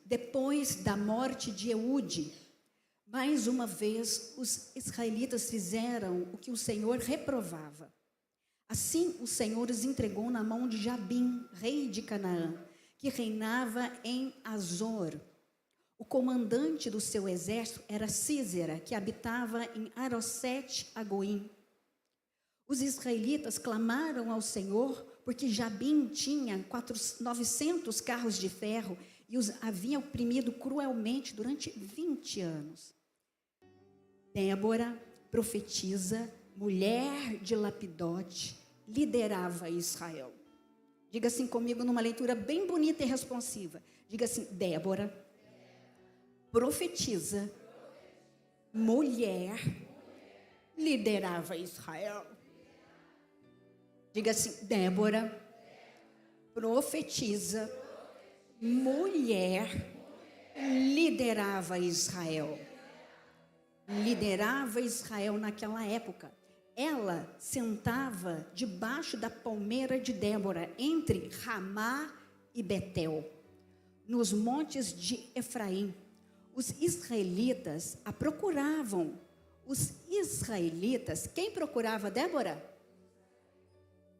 depois da morte de Eude, mais uma vez os israelitas fizeram o que o Senhor reprovava. Assim, o Senhor os entregou na mão de Jabim, rei de Canaã, que reinava em Azor. O comandante do seu exército era Sísera, que habitava em Arosete-Agoim. Os israelitas clamaram ao Senhor, porque Jabim tinha 900 carros de ferro e os havia oprimido cruelmente durante 20 anos. Débora, profetisa, mulher de Lapidote, liderava Israel. Diga assim comigo numa leitura bem bonita e responsiva. Diga assim: Débora, profetisa, mulher, liderava Israel. Diga assim: Débora, profetisa, mulher, liderava Israel. Liderava Israel naquela época. Ela sentava debaixo da palmeira de Débora, entre Ramá e Betel, nos montes de Efraim. Os israelitas a procuravam. Os israelitas, quem procurava Débora?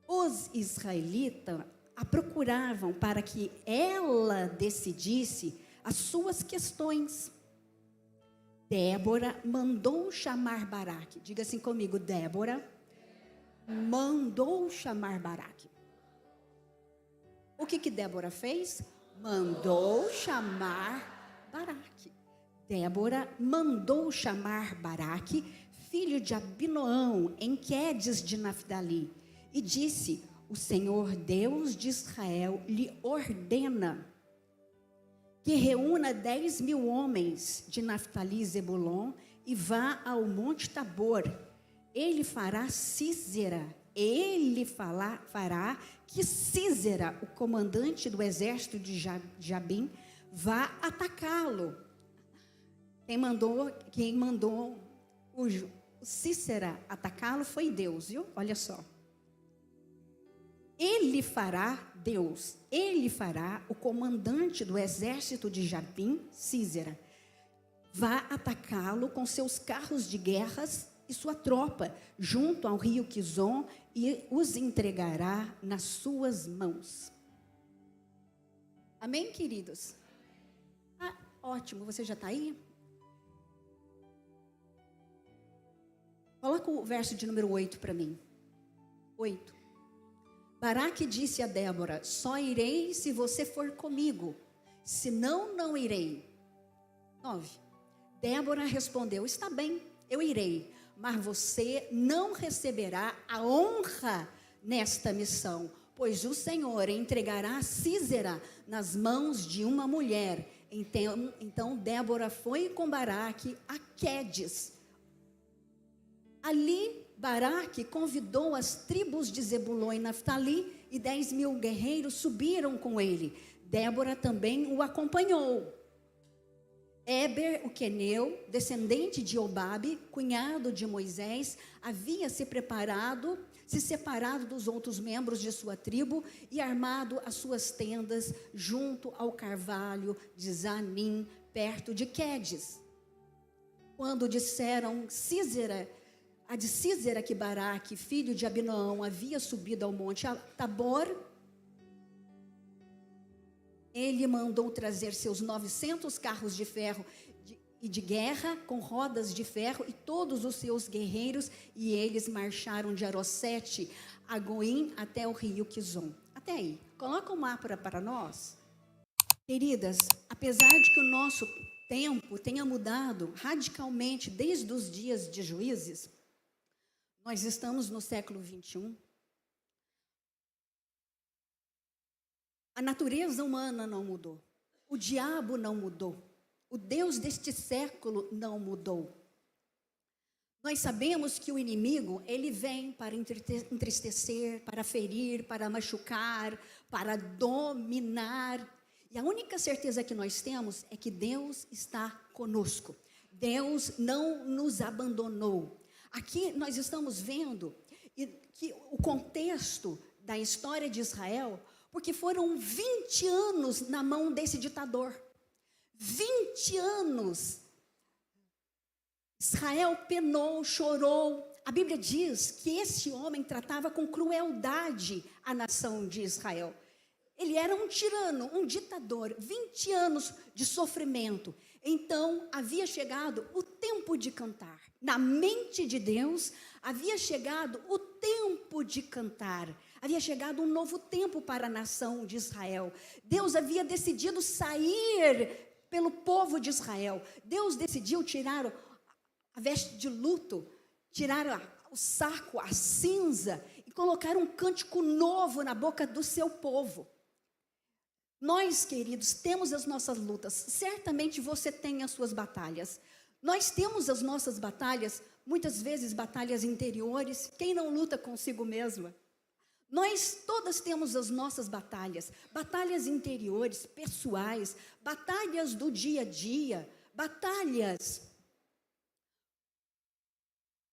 Os israelitas a procuravam para que ela decidisse as suas questões. Débora mandou chamar Baraque. Diga assim comigo: Débora mandou chamar Baraque. O que Débora fez? Mandou chamar Baraque. Débora mandou chamar Baraque, filho de Abinoão, em Quedes de Naphtali, e disse: o Senhor Deus de Israel lhe ordena que reúna 10.000 homens de Naphtali e Zebulon e vá ao Monte Tabor. Ele fará fará que Sísera, o comandante do exército de Jabim, vá atacá-lo. Quem mandou o Sísera atacá-lo foi Deus, viu? Olha só. Ele fará o comandante do exército de Jabim, Sísera, vá atacá-lo com seus carros de guerras e sua tropa, junto ao rio Quizon, e os entregará nas suas mãos. Amém, queridos? Ótimo, você já está aí? Coloca o verso de número 8 para mim. 8. Baraque disse a Débora: só irei se você for comigo, senão não irei. 9. Débora respondeu: está bem, eu irei, mas você não receberá a honra nesta missão, pois o Senhor entregará Sísera nas mãos de uma mulher. Então Débora foi com Baraque a Quedes. Ali Baraque convidou as tribos de Zebulon e Naphtali, e 10.000 guerreiros subiram com ele. Débora também o acompanhou. Éber, o queneu, descendente de Obabe, cunhado de Moisés, havia se separado dos outros membros de sua tribo e armado as suas tendas junto ao carvalho de Zanim, perto de Quedes. Quando disseram a de Sísera que Baraque, filho de Abinoão, havia subido ao monte Tabor, ele mandou trazer seus 900 carros de ferro e de guerra, com rodas de ferro, e todos os seus guerreiros, e eles marcharam de Arosete a Goim até o rio Quizon. Até aí. Coloca o mapa para nós. Queridas, apesar de que o nosso tempo tenha mudado radicalmente desde os dias de Juízes, nós estamos no século 21. A natureza humana não mudou. O diabo não mudou. O Deus deste século não mudou. Nós sabemos que o inimigo, ele vem para entristecer, para ferir, para machucar, para dominar. E a única certeza que nós temos é que Deus está conosco. Deus não nos abandonou. Aqui nós estamos vendo que o contexto da história de Israel, porque foram 20 anos na mão desse ditador. 20 anos. Israel penou, chorou. A Bíblia diz que esse homem tratava com crueldade a nação de Israel. Ele era um tirano, um ditador, 20 anos de sofrimento. Então, havia chegado o tempo de cantar. Na mente de Deus, havia chegado o tempo de cantar. Havia chegado um novo tempo para a nação de Israel. Deus havia decidido sair pelo povo de Israel. Deus decidiu tirar a veste de luto, tirar o saco, a cinza, e colocar um cântico novo na boca do seu povo. Nós, queridos, temos as nossas lutas. Certamente você tem as suas batalhas. Nós temos as nossas batalhas, muitas vezes batalhas interiores. Quem não luta consigo mesma? Nós todas temos as nossas batalhas. Batalhas interiores, pessoais, batalhas do dia a dia, batalhas.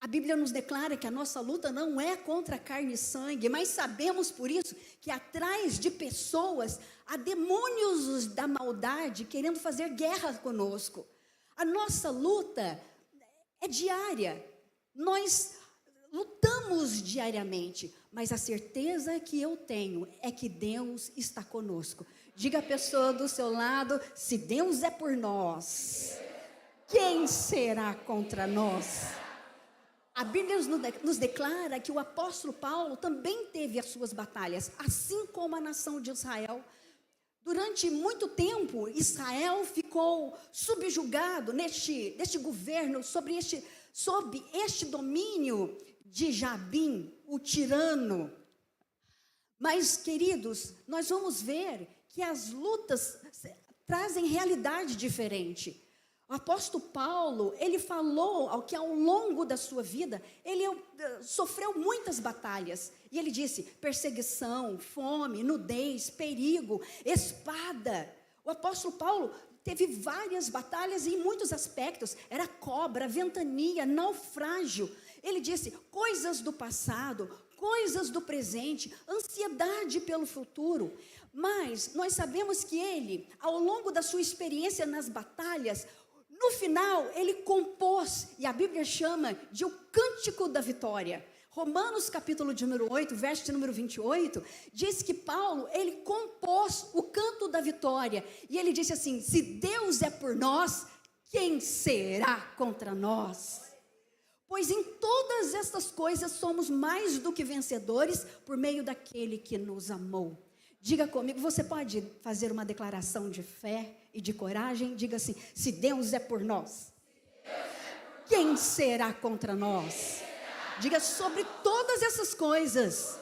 A Bíblia nos declara que a nossa luta não é contra carne e sangue, mas sabemos por isso que atrás de pessoas há demônios da maldade querendo fazer guerra conosco. A nossa luta é diária, nós lutamos diariamente, mas a certeza que eu tenho é que Deus está conosco. Diga à pessoa do seu lado: se Deus é por nós, quem será contra nós? A Bíblia nos declara que o apóstolo Paulo também teve as suas batalhas, assim como a nação de Israel. Durante muito tempo, Israel ficou subjugado neste governo, sob este domínio de Jabim, o tirano. Mas, queridos, nós vamos ver que as lutas trazem realidade diferente. O apóstolo Paulo, ele falou que ao longo da sua vida, ele sofreu muitas batalhas. E ele disse: perseguição, fome, nudez, perigo, espada. O apóstolo Paulo teve várias batalhas em muitos aspectos. Era cobra, ventania, naufrágio. Ele disse: coisas do passado, coisas do presente, ansiedade pelo futuro. Mas nós sabemos que ele, ao longo da sua experiência nas batalhas, no final, ele compôs, e a Bíblia chama de o cântico da vitória. Romanos capítulo de número 8, verso de número 28, diz que Paulo, ele compôs o canto da vitória. E ele disse assim: se Deus é por nós, quem será contra nós? Pois em todas estas coisas somos mais do que vencedores por meio daquele que nos amou. Diga comigo, você pode fazer uma declaração de fé e de coragem? Diga assim: se Deus é por nós, quem será contra nós? Diga: sobre todas essas coisas,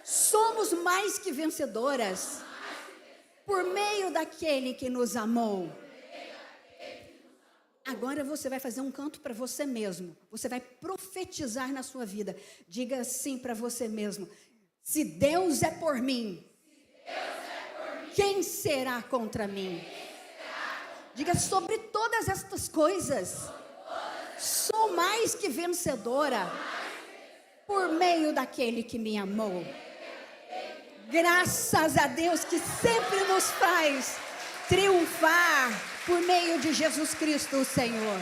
somos mais que vencedoras por meio daquele que nos amou. Agora você vai fazer um canto para você mesmo. Você vai profetizar na sua vida. Diga assim para você mesmo: se Deus é por mim, quem será contra mim? Diga: sobre todas estas coisas, sou mais que vencedora por meio daquele que me amou. Graças a Deus que sempre nos faz triunfar por meio de Jesus Cristo, o Senhor.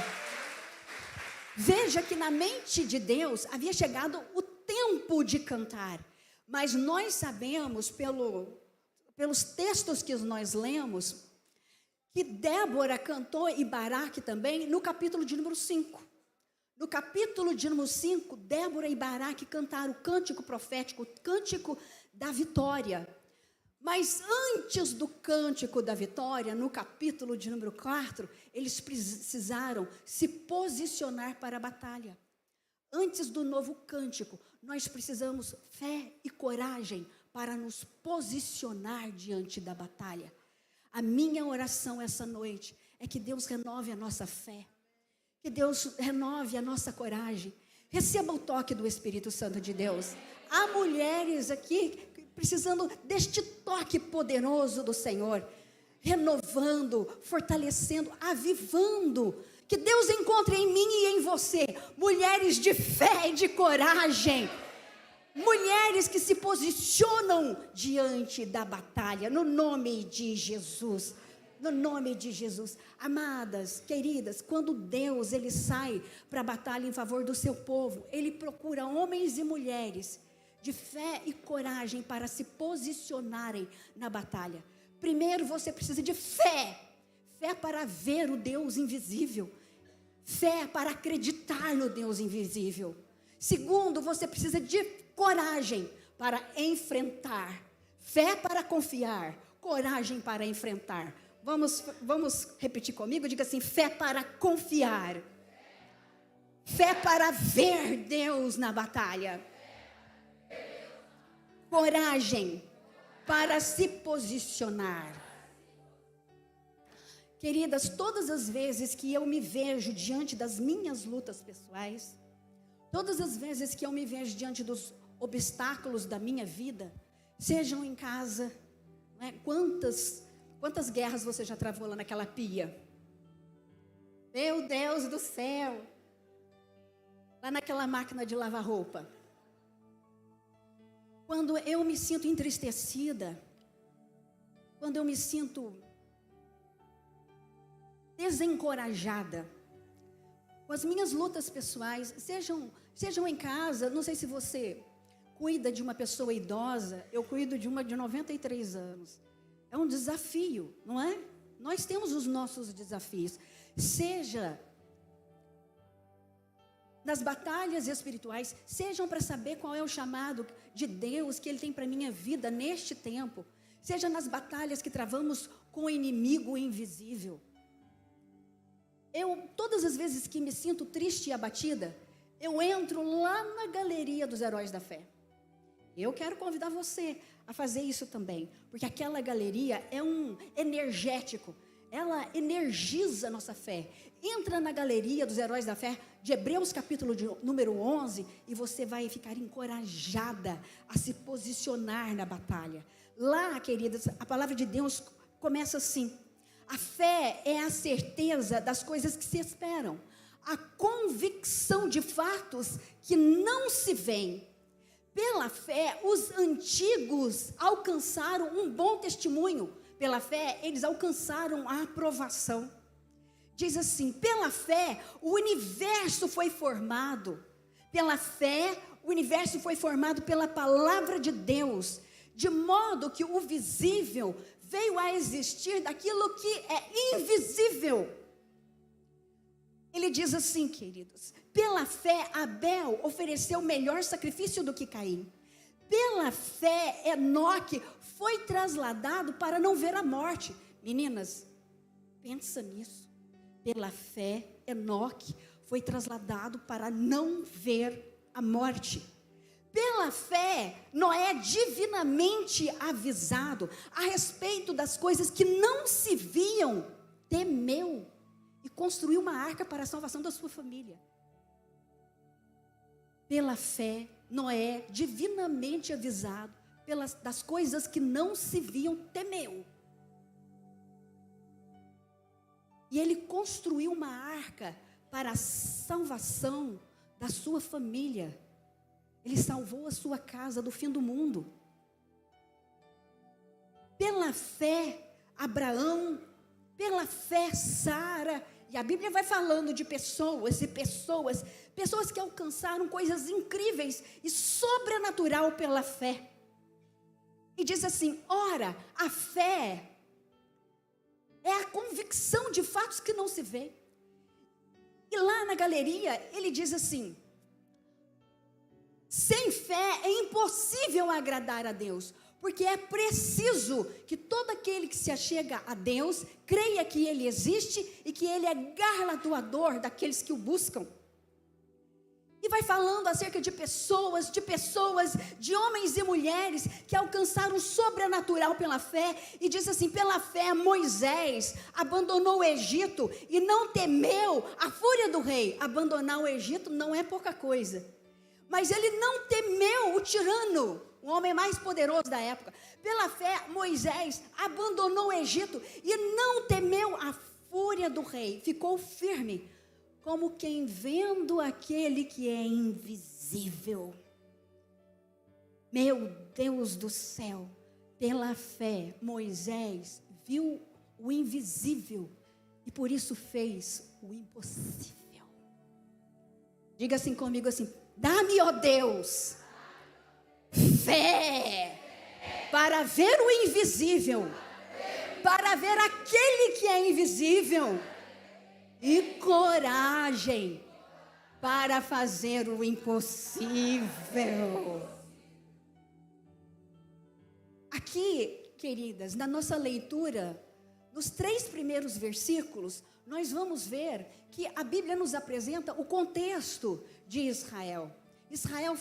Veja que na mente de Deus havia chegado o tempo de cantar. Mas nós sabemos pelos textos que nós lemos, que Débora cantou e Baraque também no capítulo de número 5. No capítulo de número 5, Débora e Baraque cantaram o cântico profético, o cântico da vitória. Mas antes do cântico da vitória, no capítulo de número 4, eles precisaram se posicionar para a batalha. Antes do novo cântico, nós precisamos fé e coragem para nos posicionar diante da batalha. A minha oração essa noite é que Deus renove a nossa fé, que Deus renove a nossa coragem. Receba o toque do Espírito Santo de Deus. Há mulheres aqui precisando deste toque poderoso do Senhor, renovando, fortalecendo, avivando. Que Deus encontre em mim e em você mulheres de fé e de coragem, mulheres que se posicionam diante da batalha, no nome de Jesus. no nome de Jesus. Amadas, queridas, quando Deus ele sai para a batalha em favor do seu povo, ele procura homens e mulheres de fé e coragem para se posicionarem na batalha. Primeiro você precisa de fé. Fé para ver o Deus invisível. Fé para acreditar no Deus invisível. Segundo, você precisa de coragem para enfrentar. Fé para confiar. Coragem para enfrentar. Vamos repetir comigo? Diga assim: fé para confiar. Fé para ver Deus na batalha. Coragem para se posicionar. Queridas, todas as vezes que eu me vejo diante das minhas lutas pessoais, todas as vezes que eu me vejo diante dos obstáculos da minha vida, sejam em casa, né? Quantas guerras você já travou lá naquela pia? Meu Deus do céu! Lá naquela máquina de lavar roupa. Quando eu me sinto entristecida, quando eu me sinto desencorajada, com as minhas lutas pessoais, sejam em casa, não sei se você cuida de uma pessoa idosa, eu cuido de uma de 93 anos. É um desafio, não é? Nós temos os nossos desafios. Seja nas batalhas espirituais, sejam para saber qual é o chamado de Deus que Ele tem para a minha vida neste tempo. Seja nas batalhas que travamos com o inimigo invisível. Todas as vezes que me sinto triste e abatida, eu entro lá na galeria dos heróis da fé. Eu quero convidar você a fazer isso também, porque aquela galeria é um energético, ela energiza a nossa fé. Entra na galeria dos heróis da fé, de Hebreus capítulo número 11, e você vai ficar encorajada a se posicionar na batalha. Lá, queridas, a palavra de Deus começa assim: a fé é a certeza das coisas que se esperam, a convicção de fatos que não se veem. Pela fé, os antigos alcançaram um bom testemunho. Pela fé, eles alcançaram a aprovação. Diz assim: pela fé, o universo foi formado. Pela fé, o universo foi formado pela palavra de Deus, de modo que o visível veio a existir daquilo que é invisível. Ele diz assim, queridos: pela fé, Abel ofereceu melhor sacrifício do que Caim. Pela fé, Enoque foi trasladado para não ver a morte. Meninas, pensa nisso. Pela fé, Enoque foi trasladado para não ver a morte. Pela fé, Noé, divinamente avisado a respeito das coisas que não se viam, temeu e construiu uma arca para a salvação da sua família. Pela fé, Noé, divinamente avisado das coisas que não se viam, temeu. E ele construiu uma arca para a salvação da sua família. Ele salvou a sua casa do fim do mundo. Pela fé, Abraão, pela fé, Sara. E a Bíblia vai falando de pessoas e pessoas que alcançaram coisas incríveis e sobrenatural pela fé. E diz assim: ora, a fé é a convicção de fatos que não se vê. E lá na galeria, ele diz assim: sem fé é impossível agradar a Deus, porque é preciso que todo aquele que se achega a Deus creia que Ele existe e que Ele é galardoador daqueles que o buscam. E vai falando acerca de pessoas, de homens e mulheres que alcançaram o sobrenatural pela fé. E diz assim: pela fé Moisés abandonou o Egito e não temeu a fúria do rei. Abandonar o Egito não é pouca coisa. Mas ele não temeu o tirano, o homem mais poderoso da época. Pela fé Moisés abandonou o Egito e não temeu a fúria do rei. Ficou firme, como quem vendo aquele que é invisível. Meu Deus do céu, pela fé, Moisés viu o invisível e por isso fez o impossível. Diga assim comigo assim: dá-me, ó Deus, fé para ver o invisível, para ver aquele que é invisível, e coragem para fazer o impossível. Aqui, queridas, na nossa leitura, nos 3 primeiros versículos, nós vamos ver que a Bíblia nos apresenta o contexto de Israel. Israel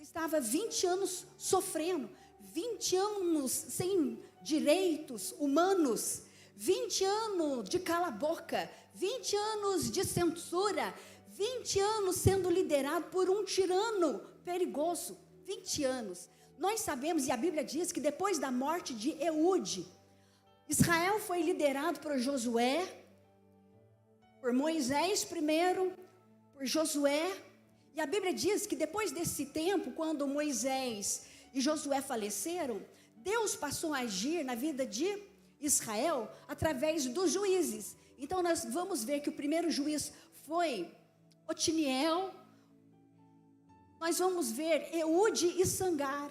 estava 20 anos sofrendo, 20 anos sem direitos humanos, 20 anos de cala-boca, 20 anos de censura, 20 anos sendo liderado por um tirano perigoso, 20 anos. Nós sabemos, e a Bíblia diz que depois da morte de Eude, Israel foi liderado por Josué, por Moisés primeiro, por Josué, e a Bíblia diz que depois desse tempo, quando Moisés e Josué faleceram, Deus passou a agir na vida de Israel através dos juízes. Então nós vamos ver que o primeiro juiz foi Otiniel, nós vamos ver Eude e Sangar.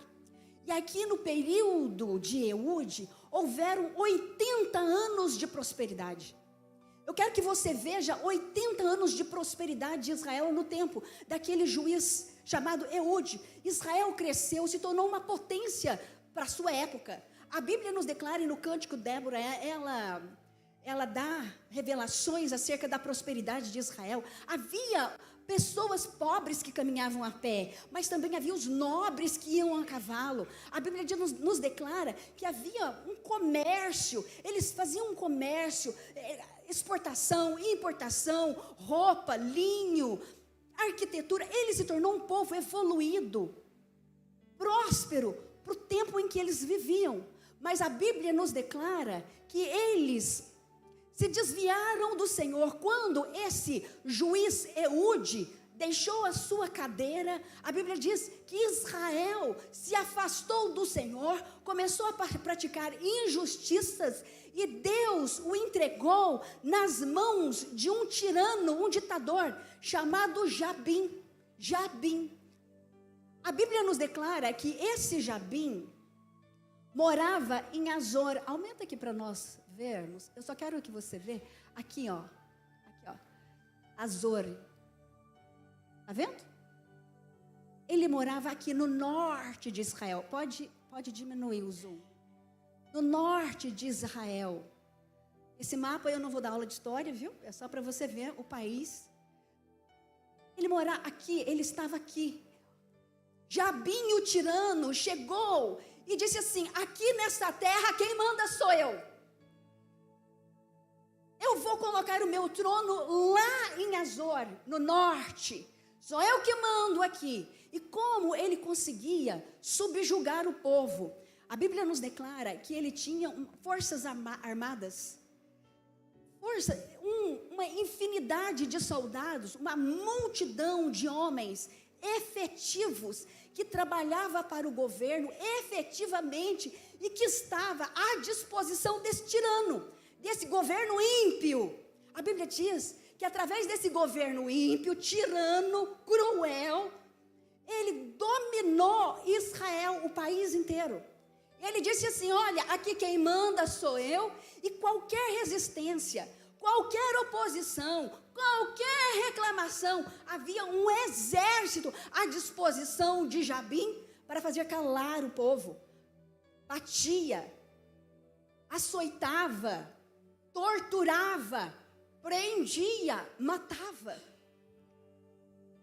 E aqui no período de Eude, houveram 80 anos de prosperidade. Eu quero que você veja 80 anos de prosperidade de Israel no tempo daquele juiz chamado Eude. Israel cresceu, se tornou uma potência para a sua época. A Bíblia nos declara, e no Cântico Débora, ela dá revelações acerca da prosperidade de Israel. Havia pessoas pobres que caminhavam a pé, mas também havia os nobres que iam a cavalo. A Bíblia nos declara que havia um comércio, eles faziam um comércio, exportação, importação, roupa, linho, arquitetura. Ele se tornou um povo evoluído, próspero, para o tempo em que eles viviam. Mas a Bíblia nos declara que eles se desviaram do Senhor. Quando esse juiz Eude deixou a sua cadeira, a Bíblia diz que Israel se afastou do Senhor, começou a praticar injustiças, e Deus o entregou nas mãos de um tirano, um ditador, chamado Jabim. A Bíblia nos declara que esse Jabim morava em Azor. Aumenta aqui para nós vermos. Eu só quero que você veja. Aqui, ó. Azor. Está vendo? Ele morava aqui no norte de Israel. Pode diminuir o zoom. No norte de Israel. Esse mapa eu não vou dar aula de história, viu? É só para você ver o país. Ele morava aqui, ele estava aqui. Jabim, o tirano, chegou e disse assim: aqui nessa terra quem manda sou eu. Eu vou colocar o meu trono lá em Azor, no norte. Sou eu que mando aqui. E como ele conseguia subjugar o povo? A Bíblia nos declara que ele tinha forças armadas, uma infinidade de soldados, uma multidão de homens efetivos que trabalhava para o governo efetivamente e que estava à disposição desse tirano, desse governo ímpio. A Bíblia diz que através desse governo ímpio, tirano, cruel, ele dominou Israel, o país inteiro. Ele disse assim: olha, aqui quem manda sou eu, e qualquer resistência, qualquer oposição, qualquer reclamação, havia um exército à disposição de Jabim para fazer calar o povo. Batia, açoitava, torturava, prendia, matava.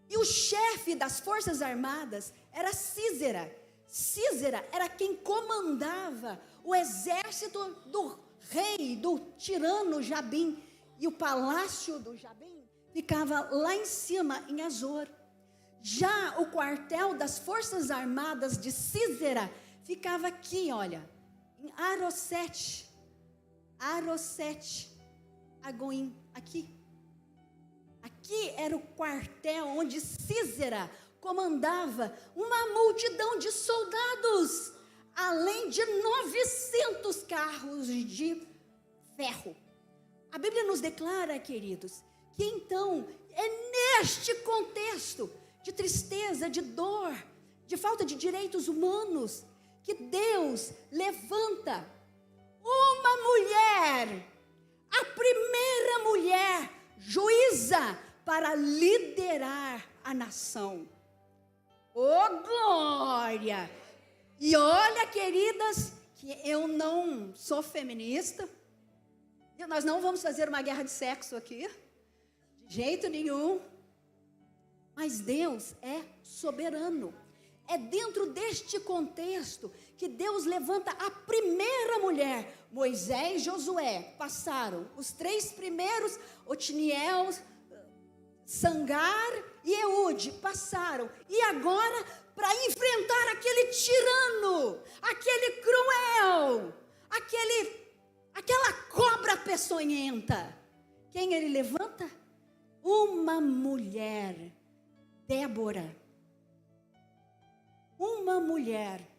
E o chefe das forças armadas era Císera. Císera era quem comandava o exército do rei, do tirano Jabim. E o palácio do Jabim ficava lá em cima, em Azor. Já o quartel das forças armadas de Císera ficava aqui, olha, em Arosete, Agoim, aqui. Aqui era o quartel onde Císera comandava uma multidão de soldados, além de 900 carros de ferro. A Bíblia nos declara, queridos, que então é neste contexto de tristeza, de dor, de falta de direitos humanos, que Deus levanta uma mulher, a primeira mulher juíza para liderar a nação. Oh, glória! E olha, queridas, que eu não sou feminista. Nós não vamos fazer uma guerra de sexo aqui, de jeito nenhum. Mas Deus é soberano. É dentro deste contexto que Deus levanta a primeira mulher. Moisés e Josué passaram. Os 3 primeiros, Otiniel, Sangar e Eude, passaram. E agora, para enfrentar aquele tirano, aquele cruel, aquela cobra peçonhenta, quem ele levanta? Uma mulher, Débora. Uma mulher.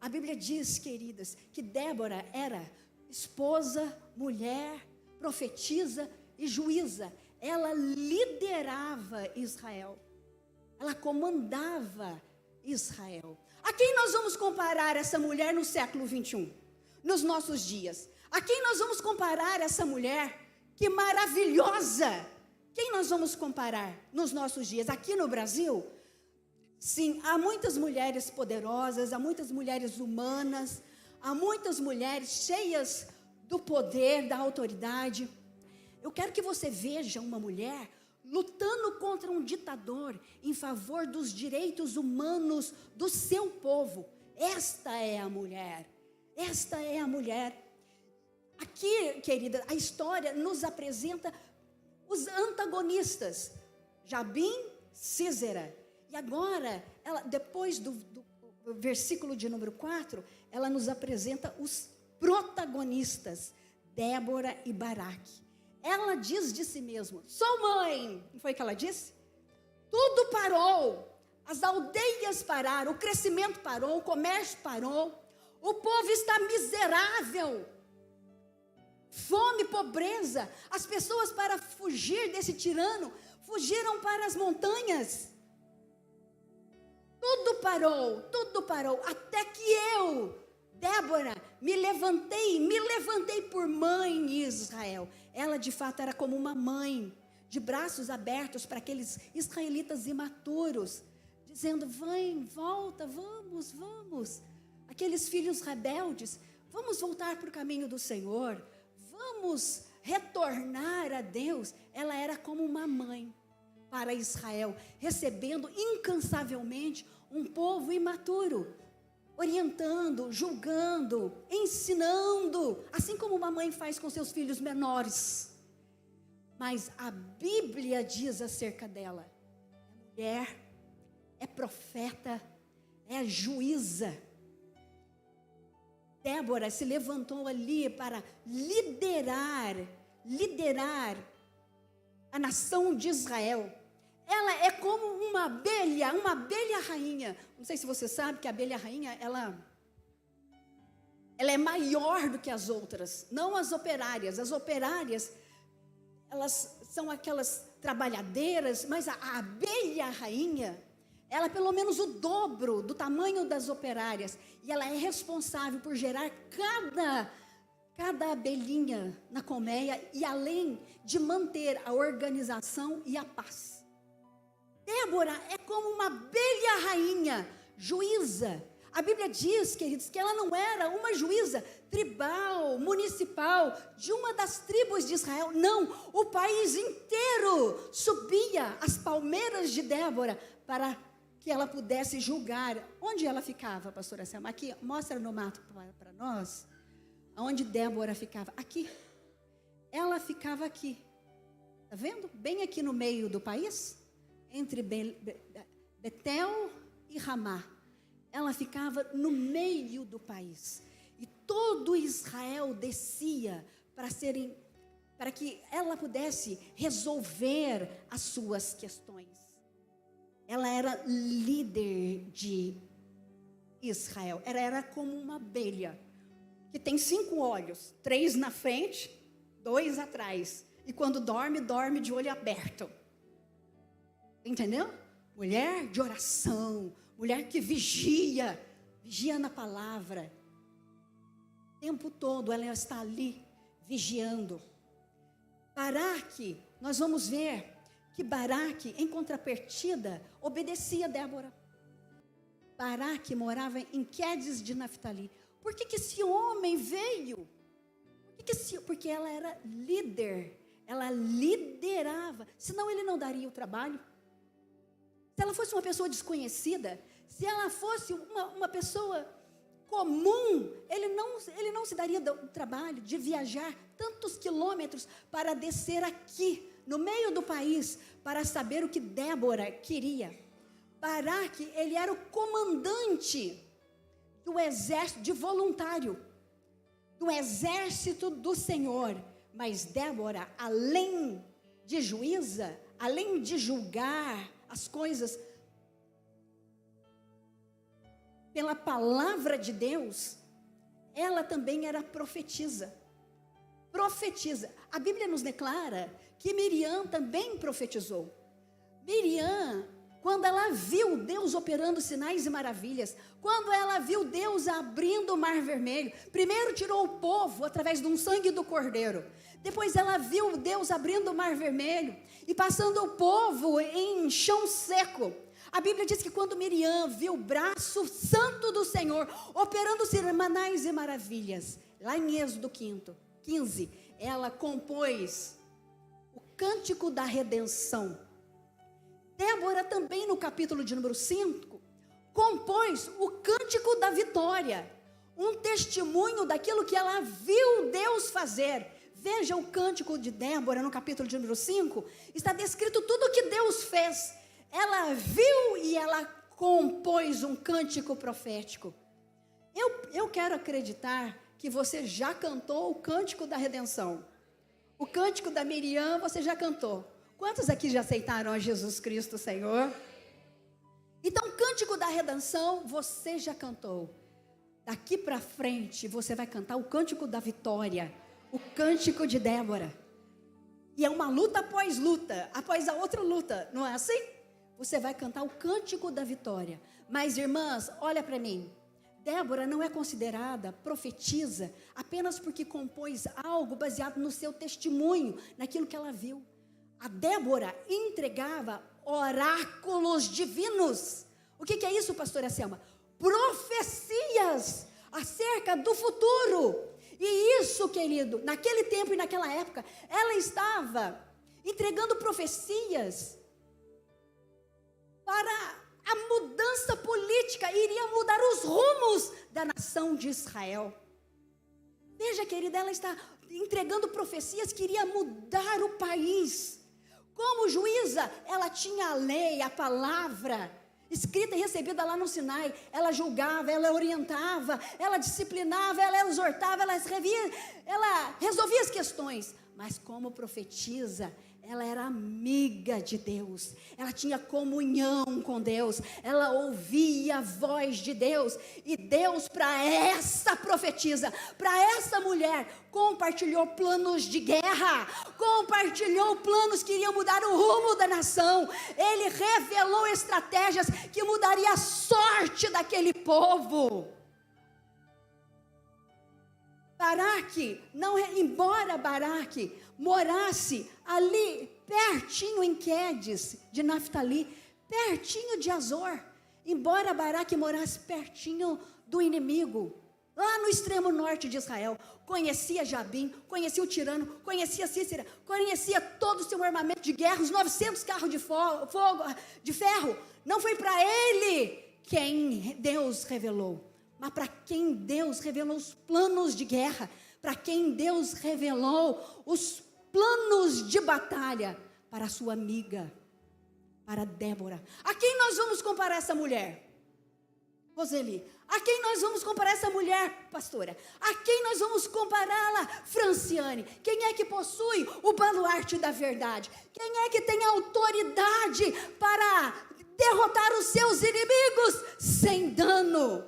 A Bíblia diz, queridas, que Débora era esposa, mulher, profetisa e juíza. Ela liderava Israel. Ela comandava Israel. A quem nós vamos comparar essa mulher no século 21? Nos nossos dias? A quem nós vamos comparar essa mulher? Que maravilhosa! Quem nós vamos comparar nos nossos dias? Aqui no Brasil? Sim, há muitas mulheres poderosas, há muitas mulheres humanas, há muitas mulheres cheias do poder, da autoridade. Eu quero que você veja uma mulher lutando contra um ditador em favor dos direitos humanos do seu povo. Esta é a mulher. Esta é a mulher. Aqui, querida, a história nos apresenta os antagonistas. Jabim, Sísera. E agora, depois do versículo de número 4, ela nos apresenta os protagonistas, Débora e Baraque. Ela diz de si mesma, sou mãe. Não foi o que ela disse? Tudo parou. As aldeias pararam, o crescimento parou, o comércio parou. O povo está miserável. Fome, pobreza. As pessoas, para fugir desse tirano, fugiram para as montanhas. Tudo parou, até que eu, Débora, me levantei por mãe em Israel. Ela de fato era como uma mãe, de braços abertos para aqueles israelitas imaturos, dizendo, vem, volta, vamos. Aqueles filhos rebeldes, vamos voltar para o caminho do Senhor, vamos retornar a Deus. Ela era como uma mãe para Israel, recebendo incansavelmente um povo imaturo, orientando, julgando, ensinando, assim como uma mãe faz com seus filhos menores. Mas a Bíblia diz acerca dela, é mulher, é profeta, é juíza. Débora se levantou ali para liderar a nação de Israel. Ela é como uma abelha rainha. Não sei se você sabe que a abelha rainha, ela é maior do que as outras, não as operárias. As operárias, elas são aquelas trabalhadeiras, mas a abelha rainha, ela é pelo menos o dobro do tamanho das operárias. E ela é responsável por gerar cada abelhinha na colmeia e além de manter a organização e a paz. Débora é como uma abelha rainha, juíza. A Bíblia diz, queridos, que ela não era uma juíza tribal, municipal, de uma das tribos de Israel. Não, o país inteiro subia as palmeiras de Débora para que ela pudesse julgar. Onde ela ficava, pastora Selma? Aqui, mostra no mato para nós. Onde Débora ficava? Aqui. Ela ficava aqui. Está vendo? Bem aqui no meio do país. Entre Betel e Ramá. Ela ficava no meio do país. E todo Israel descia para que ela pudesse resolver as suas questões. Ela era líder de Israel. Ela era como uma abelha, que tem 5 olhos, 3 na frente 2 atrás. E quando dorme, dorme de olho aberto. Entendeu? Mulher de oração, mulher que vigia na palavra. O tempo todo ela está ali, vigiando. Baraque, nós vamos ver que Baraque, em contrapartida, obedecia a Débora. Baraque morava em Quedes de Naftali. Por que esse homem veio? Porque ela era líder, ela liderava, senão ele não daria o trabalho. Se ela fosse uma pessoa desconhecida, se ela fosse uma pessoa comum, ele não se daria o trabalho de viajar tantos quilômetros para descer aqui, no meio do país, para saber o que Débora queria. Baraque, ele era o comandante do exército, de voluntário, do exército do Senhor. Mas Débora, além de juíza, além de julgar as coisas pela palavra de Deus, ela também era profetisa. A Bíblia nos declara que Miriam também profetizou. Miriam, quando ela viu Deus operando sinais e maravilhas, quando ela viu Deus abrindo o mar vermelho, primeiro tirou o povo através do sangue do cordeiro, depois ela viu Deus abrindo o mar vermelho e passando o povo em chão seco. A Bíblia diz que quando Miriam viu o braço santo do Senhor operando sinais e maravilhas, lá em Êxodo 15, ela compôs o cântico da redenção. Débora também, no capítulo de número 5, compôs o cântico da vitória, um testemunho daquilo que ela viu Deus fazer. Veja o cântico de Débora, no capítulo de número 5, está descrito tudo o que Deus fez. Ela viu e ela compôs um cântico profético. Eu quero acreditar que você já cantou o cântico da redenção. O cântico da Miriam você já cantou. Quantos aqui já aceitaram a Jesus Cristo, Senhor? Então, o cântico da redenção você já cantou. Daqui para frente você vai cantar o cântico da vitória, o cântico de Débora. E é uma luta, após a outra luta, não é assim? Você vai cantar o cântico da vitória. Mas, irmãs, olha para mim. Débora não é considerada profetisa apenas porque compôs algo baseado no seu testemunho, naquilo que ela viu. A Débora entregava oráculos divinos. O que é isso, pastora Selma? Profecias acerca do futuro. E isso, querido, naquele tempo e naquela época, ela estava entregando profecias para a mudança política, iria mudar os rumos da nação de Israel. Veja, querida, ela está entregando profecias que iria mudar o país. Como juíza, ela tinha a lei, a palavra escrita e recebida lá no Sinai. Ela julgava, ela orientava, ela disciplinava, ela exortava, ela resolvia as questões. Mas como profetisa, ela era amiga de Deus, ela tinha comunhão com Deus, ela ouvia a voz de Deus, e Deus, para essa profetisa, para essa mulher, compartilhou planos de guerra, compartilhou planos que iriam mudar o rumo da nação. Ele revelou estratégias que mudaria a sorte daquele povo. Baraque, embora Baraque morasse ali pertinho em Quedes de Naftali, pertinho de Azor, embora Baraque morasse pertinho do inimigo, lá no extremo norte de Israel, conhecia Jabim, conhecia o tirano, conhecia Cícera, conhecia todo o seu armamento de guerra, os 900 carros de ferro. Não foi para ele quem Deus revelou, mas para quem Deus revelou os planos de guerra, para quem Deus revelou os planos de batalha, para a sua amiga, para Débora. A quem nós vamos comparar essa mulher? Roseli, a quem nós vamos comparar essa mulher, pastora? A quem nós vamos compará-la, Franciane? Quem é que possui o baluarte da verdade? Quem é que tem autoridade para derrotar os seus inimigos sem dano?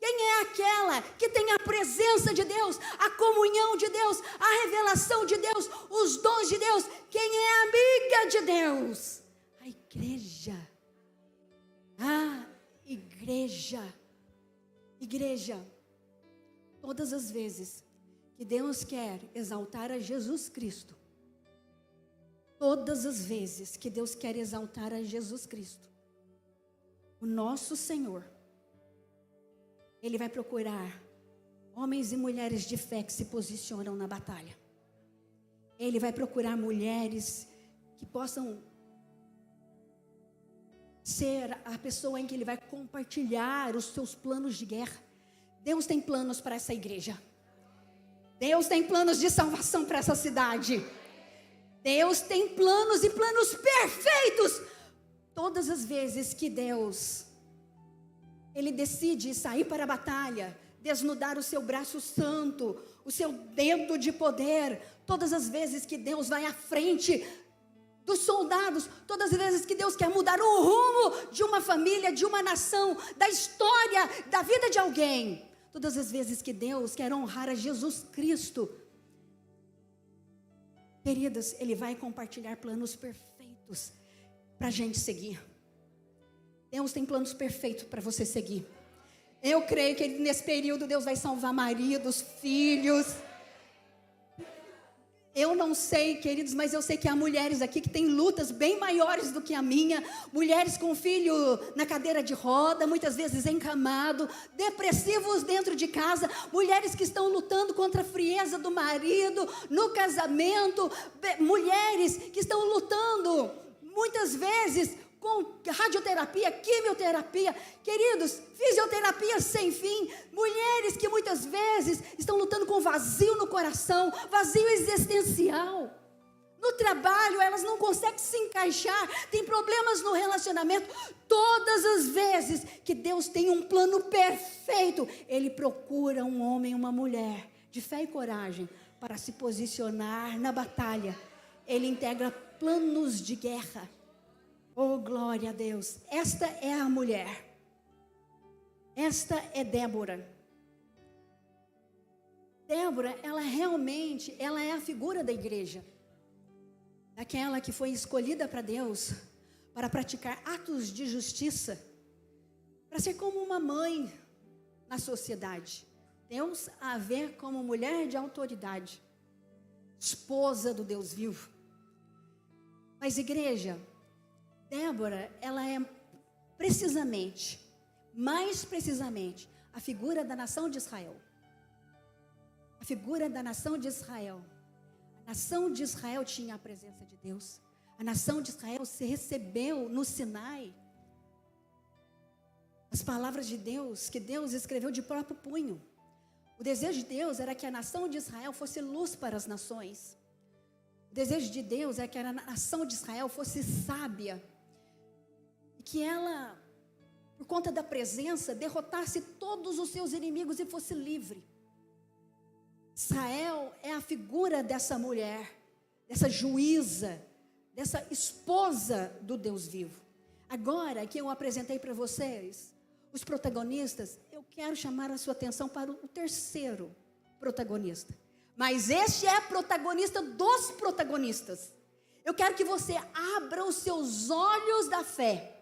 Quem é aquela que tem a presença de Deus, a comunhão de Deus, a revelação de Deus, os dons de Deus? Quem é amiga de Deus? A igreja. A igreja. Igreja. Todas as vezes que Deus quer exaltar a Jesus Cristo, todas as vezes que Deus quer exaltar a Jesus Cristo, o nosso Senhor, Ele vai procurar homens e mulheres de fé que se posicionam na batalha. Ele vai procurar mulheres que possam ser a pessoa em que Ele vai compartilhar os seus planos de guerra. Deus tem planos para essa igreja. Deus tem planos de salvação para essa cidade. Deus tem planos e planos perfeitos. Todas as vezes que Deus, Ele decide sair para a batalha, desnudar o seu braço santo, o seu dedo de poder, todas as vezes que Deus vai à frente dos soldados, todas as vezes que Deus quer mudar o rumo de uma família, de uma nação, da história, da vida de alguém, todas as vezes que Deus quer honrar a Jesus Cristo, queridas, Ele vai compartilhar planos perfeitos para a gente seguir. Deus tem planos perfeitos para você seguir. Eu creio que nesse período Deus vai salvar maridos, filhos. Eu não sei, queridos, mas eu sei que há mulheres aqui que têm lutas bem maiores do que a minha. Mulheres com filho na cadeira de roda, muitas vezes encamado, depressivos dentro de casa. Mulheres que estão lutando contra a frieza do marido no casamento. Mulheres que estão lutando, muitas vezes, com radioterapia, quimioterapia, queridos, fisioterapia sem fim, mulheres que muitas vezes estão lutando com vazio no coração, vazio existencial, no trabalho elas não conseguem se encaixar, tem problemas no relacionamento. Todas as vezes que Deus tem um plano perfeito, Ele procura um homem e uma mulher de fé e coragem para se posicionar na batalha. Ele integra planos de guerra. Oh, glória a Deus. Esta é a mulher. Esta é Débora. Débora, ela realmente, ela é a figura da igreja. Daquela que foi escolhida para Deus, para praticar atos de justiça, para ser como uma mãe na sociedade. Deus a vê como mulher de autoridade, esposa do Deus vivo. Mas igreja, Débora, ela é precisamente, mais precisamente, a figura da nação de Israel. A figura da nação de Israel. A nação de Israel tinha a presença de Deus. A nação de Israel se recebeu no Sinai as palavras de Deus, que Deus escreveu de próprio punho. O desejo de Deus era que a nação de Israel fosse luz para as nações. O desejo de Deus é que a nação de Israel fosse sábia. Que ela, por conta da presença, derrotasse todos os seus inimigos e fosse livre. Israel é a figura dessa mulher, dessa juíza, dessa esposa do Deus vivo. Agora que eu apresentei para vocês os protagonistas, eu quero chamar a sua atenção para o terceiro protagonista. Mas este é protagonista dos protagonistas. Eu quero que você abra os seus olhos da fé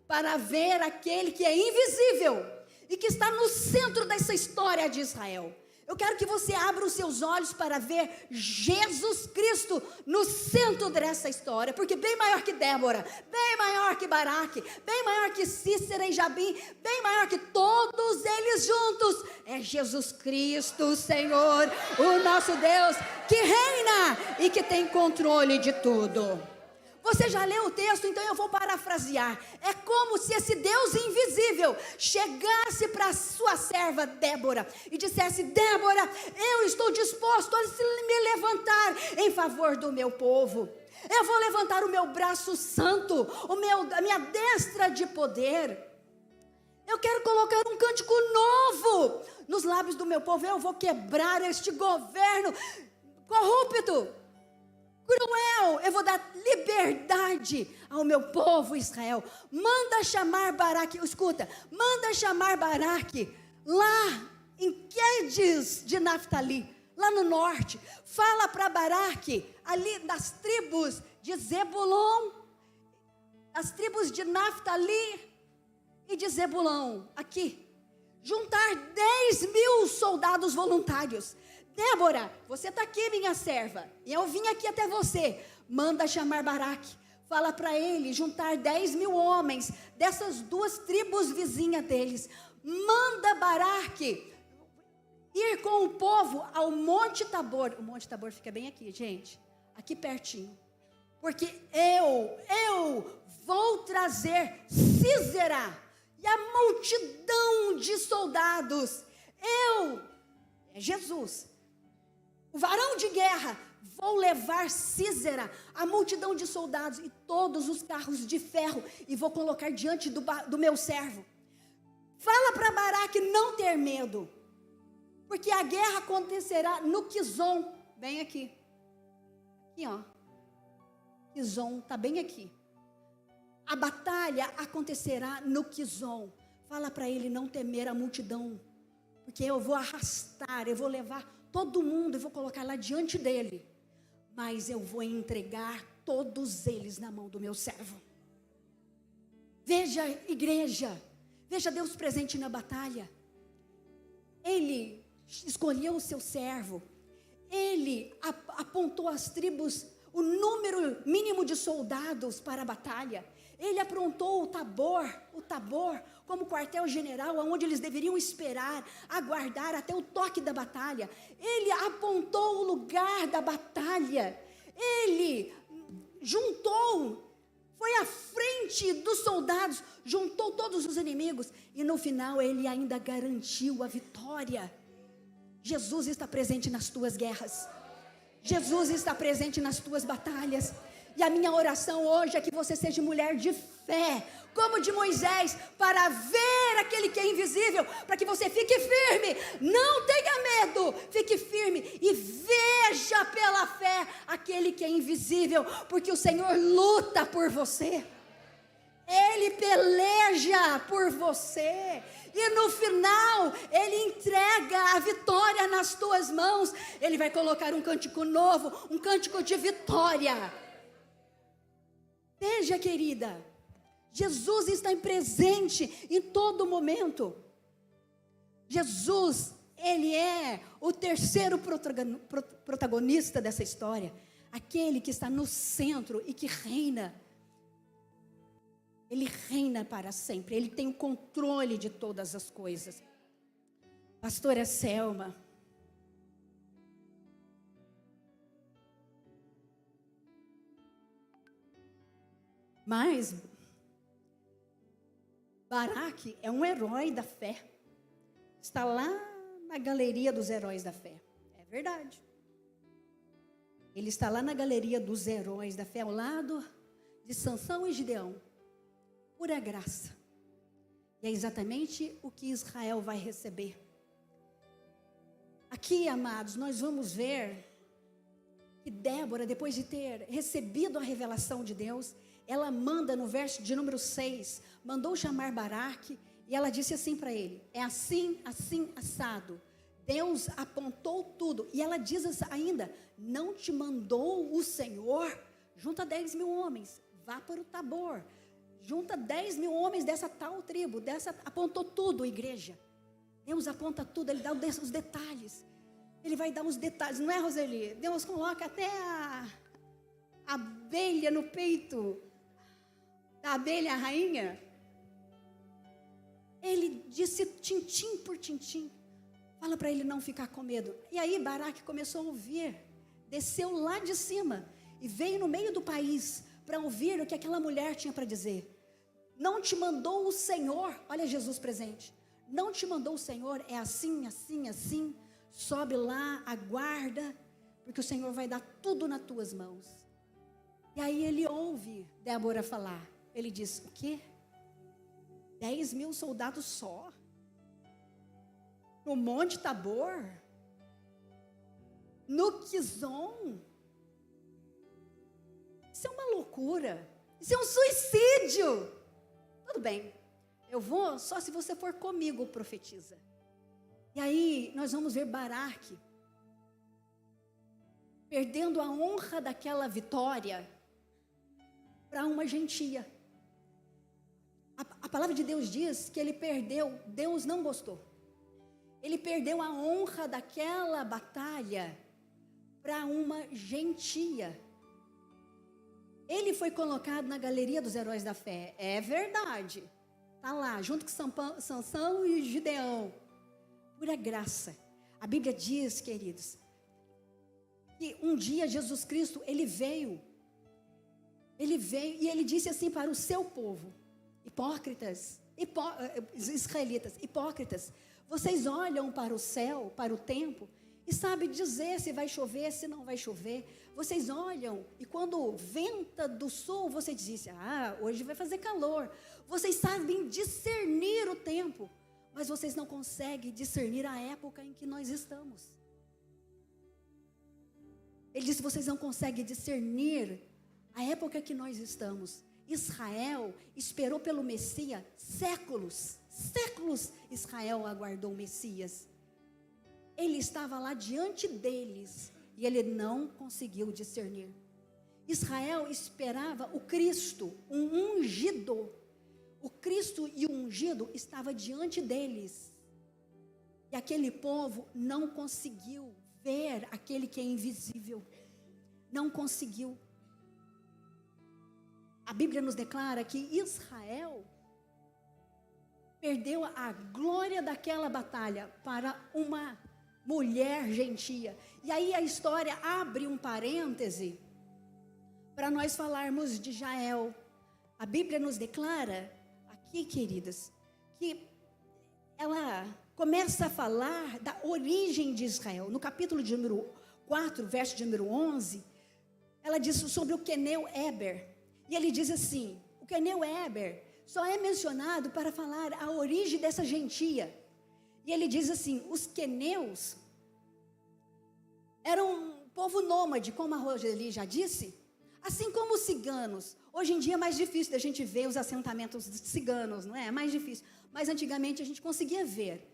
para ver aquele que é invisível e que está no centro dessa história de Israel. Eu quero que você abra os seus olhos para ver Jesus Cristo no centro dessa história, porque bem maior que Débora, bem maior que Baraque, bem maior que Cícera e Jabim, bem maior que todos eles juntos, é Jesus Cristo, o Senhor, o nosso Deus, que reina e que tem controle de tudo. Você já leu o texto, então eu vou parafrasear. É como se esse Deus invisível chegasse para a sua serva Débora e dissesse: Débora, eu estou disposto a me levantar em favor do meu povo. Eu vou levantar o meu braço santo, a minha destra de poder. Eu quero colocar um cântico novo nos lábios do meu povo. Eu vou quebrar este governo corrupto, cruel. Eu vou dar liberdade ao meu povo Israel. Manda chamar Baraque, escuta, manda chamar Baraque, lá em Quedes de Naftali, lá no norte. Fala para Baraque, ali das tribos de Zebulon, as tribos de Naftali e de Zebulon, aqui, juntar 10.000 soldados voluntários. Débora, você está aqui, minha serva, e eu vim aqui até você. Manda chamar Baraque, fala para ele juntar 10.000 homens dessas duas tribos vizinhas deles. Manda Baraque ir com o povo ao Monte Tabor. O Monte Tabor fica bem aqui, gente, aqui pertinho. Porque eu vou trazer Sísera e a multidão de soldados. Jesus, o varão de guerra, vou levar Sísera, a multidão de soldados e todos os carros de ferro, e vou colocar diante do meu servo. Fala para Baraque não ter medo, porque a guerra acontecerá no Quizon, bem aqui. Aqui, ó. Quizon está bem aqui. A batalha acontecerá no Quizon. Fala para ele não temer a multidão, porque eu vou arrastar, eu vou levar todo mundo, eu vou colocar lá diante dele, mas eu vou entregar todos eles na mão do meu servo. Veja, igreja, veja Deus presente na batalha. Ele escolheu o seu servo, ele apontou as tribos, o número mínimo de soldados para a batalha. Ele aprontou o Tabor como quartel-general, onde eles deveriam esperar, aguardar até o toque da batalha. Ele apontou o lugar da batalha. Ele juntou, foi à frente dos soldados, juntou todos os inimigos, e no final ele ainda garantiu a vitória. Jesus está presente nas tuas guerras. Jesus está presente nas tuas batalhas. E a minha oração hoje é que você seja mulher de fé, como de Moisés, para ver aquele que é invisível, para que você fique firme, não tenha medo, fique firme e veja pela fé aquele que é invisível, porque o Senhor luta por você, Ele peleja por você, e no final, Ele entrega a vitória nas tuas mãos. Ele vai colocar um cântico novo, um cântico de vitória. Veja, querida, Jesus está presente em todo momento. Jesus, Ele é o terceiro protagonista dessa história, aquele que está no centro e que reina. Ele reina para sempre, Ele tem o controle de todas as coisas. Pastora Selma, mas Baraque é um herói da fé. Está lá na galeria dos heróis da fé. É verdade. Ele está lá na galeria dos heróis da fé, ao lado de Sansão e Gideão. Pura graça. E é exatamente o que Israel vai receber. Aqui, amados, nós vamos ver que Débora, depois de ter recebido a revelação de Deus, ela manda no verso de número 6, mandou chamar Baraque, e ela disse assim para ele, é assim, assim, assado. Deus apontou tudo, e ela diz ainda, não te mandou o Senhor? Junta 10.000 homens, vá para o Tabor, junta 10.000 homens dessa tal tribo, apontou tudo, igreja. Deus aponta tudo, Ele dá os detalhes, Ele vai dar os detalhes, não é, Roseli? Deus coloca até a abelha no peito, da abelha rainha. Ele disse tintim por tintim. Fala para ele não ficar com medo. E aí Baraque começou a ouvir. Desceu lá de cima. E veio no meio do país para ouvir o que aquela mulher tinha para dizer. Não te mandou o Senhor. Olha Jesus presente. Não te mandou o Senhor. É assim, assim, assim. Sobe lá, aguarda. Porque o Senhor vai dar tudo nas tuas mãos. E aí ele ouve Débora falar. Ele diz, o quê? 10.000 soldados só? No Monte Tabor? No Quizon? Isso é uma loucura. Isso é um suicídio. Tudo bem. Eu vou só se você for comigo, profetiza. E aí nós vamos ver Baraque perdendo a honra daquela vitória para uma gentia. A palavra de Deus diz que ele perdeu, Deus não gostou. Ele perdeu a honra daquela batalha para uma gentia. Ele foi colocado na galeria dos heróis da fé, é verdade. Está lá, junto com Sansão e Gideão. Pura graça. A Bíblia diz, queridos, que um dia Jesus Cristo, ele veio e ele disse assim para o seu povo: israelitas, hipócritas, vocês olham para o céu, para o tempo, e sabem dizer se vai chover, se não vai chover. Vocês olham e quando venta do sul, vocês dizem: hoje vai fazer calor. Vocês sabem discernir o tempo, mas vocês não conseguem discernir a época em que nós estamos. Ele disse: vocês não conseguem discernir a época que nós estamos. Israel esperou pelo Messias séculos. Israel aguardou o Messias. Ele estava lá diante deles e ele não conseguiu discernir. Israel esperava o Cristo, um ungido. O Cristo e o ungido estava diante deles. E aquele povo não conseguiu ver aquele que é invisível. Não conseguiu. A Bíblia nos declara que Israel perdeu a glória daquela batalha para uma mulher gentia. E aí a história abre um parêntese para nós falarmos de Jael. A Bíblia nos declara aqui, queridas, que ela começa a falar da origem de Israel. No capítulo de número 4, verso de número 11, ela diz sobre o queneu Éber. E ele diz assim: o queneu Éber só é mencionado para falar a origem dessa gentia. E ele diz assim: os queneus eram um povo nômade, como a Roseli já disse, assim como os ciganos. Hoje em dia é mais difícil da gente ver os assentamentos ciganos, não é? É mais difícil. Mas antigamente a gente conseguia ver.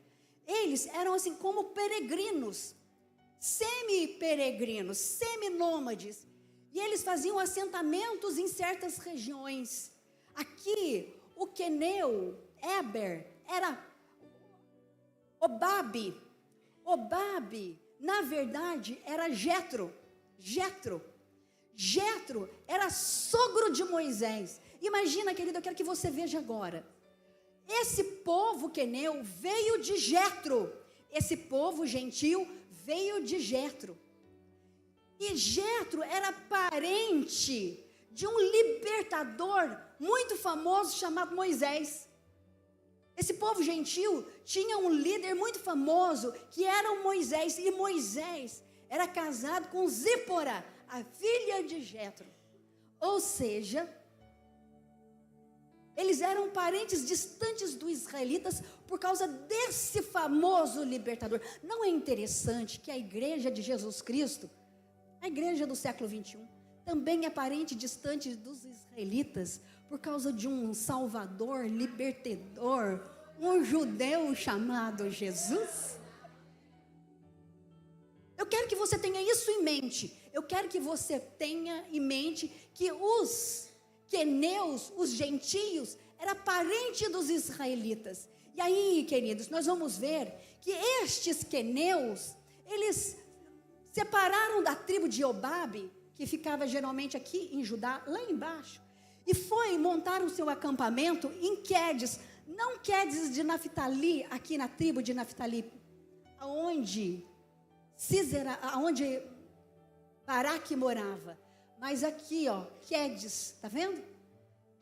Eles eram assim como peregrinos, semi-peregrinos, semi-nômades. E eles faziam assentamentos em certas regiões. Aqui, o queneu Éber era Obabe. Obabe, na verdade, era Jetro. Jetro era sogro de Moisés. Imagina, querido, eu quero que você veja agora. Esse povo queneu veio de Jetro. Esse povo gentil veio de Jetro. E Jetro era parente de um libertador muito famoso chamado Moisés. Esse povo gentil tinha um líder muito famoso que era o Moisés. E Moisés era casado com Zípora, a filha de Jetro. Ou seja, eles eram parentes distantes dos israelitas por causa desse famoso libertador. Não é interessante que a igreja de Jesus Cristo, a igreja do século 21, também é parente distante dos israelitas por causa de um salvador, libertador, um judeu chamado Jesus? Eu quero que você tenha isso em mente. Eu quero que você tenha em mente que os queneus, os gentios, era parente dos israelitas. E aí, queridos, nós vamos ver que estes queneus, eles separaram da tribo de Obabe, que ficava geralmente aqui em Judá, lá embaixo, e montar o seu acampamento em Quedes, não Quedes de Naftali, aqui na tribo de Naftali, aonde Baraque morava, mas aqui, Quedes, tá vendo?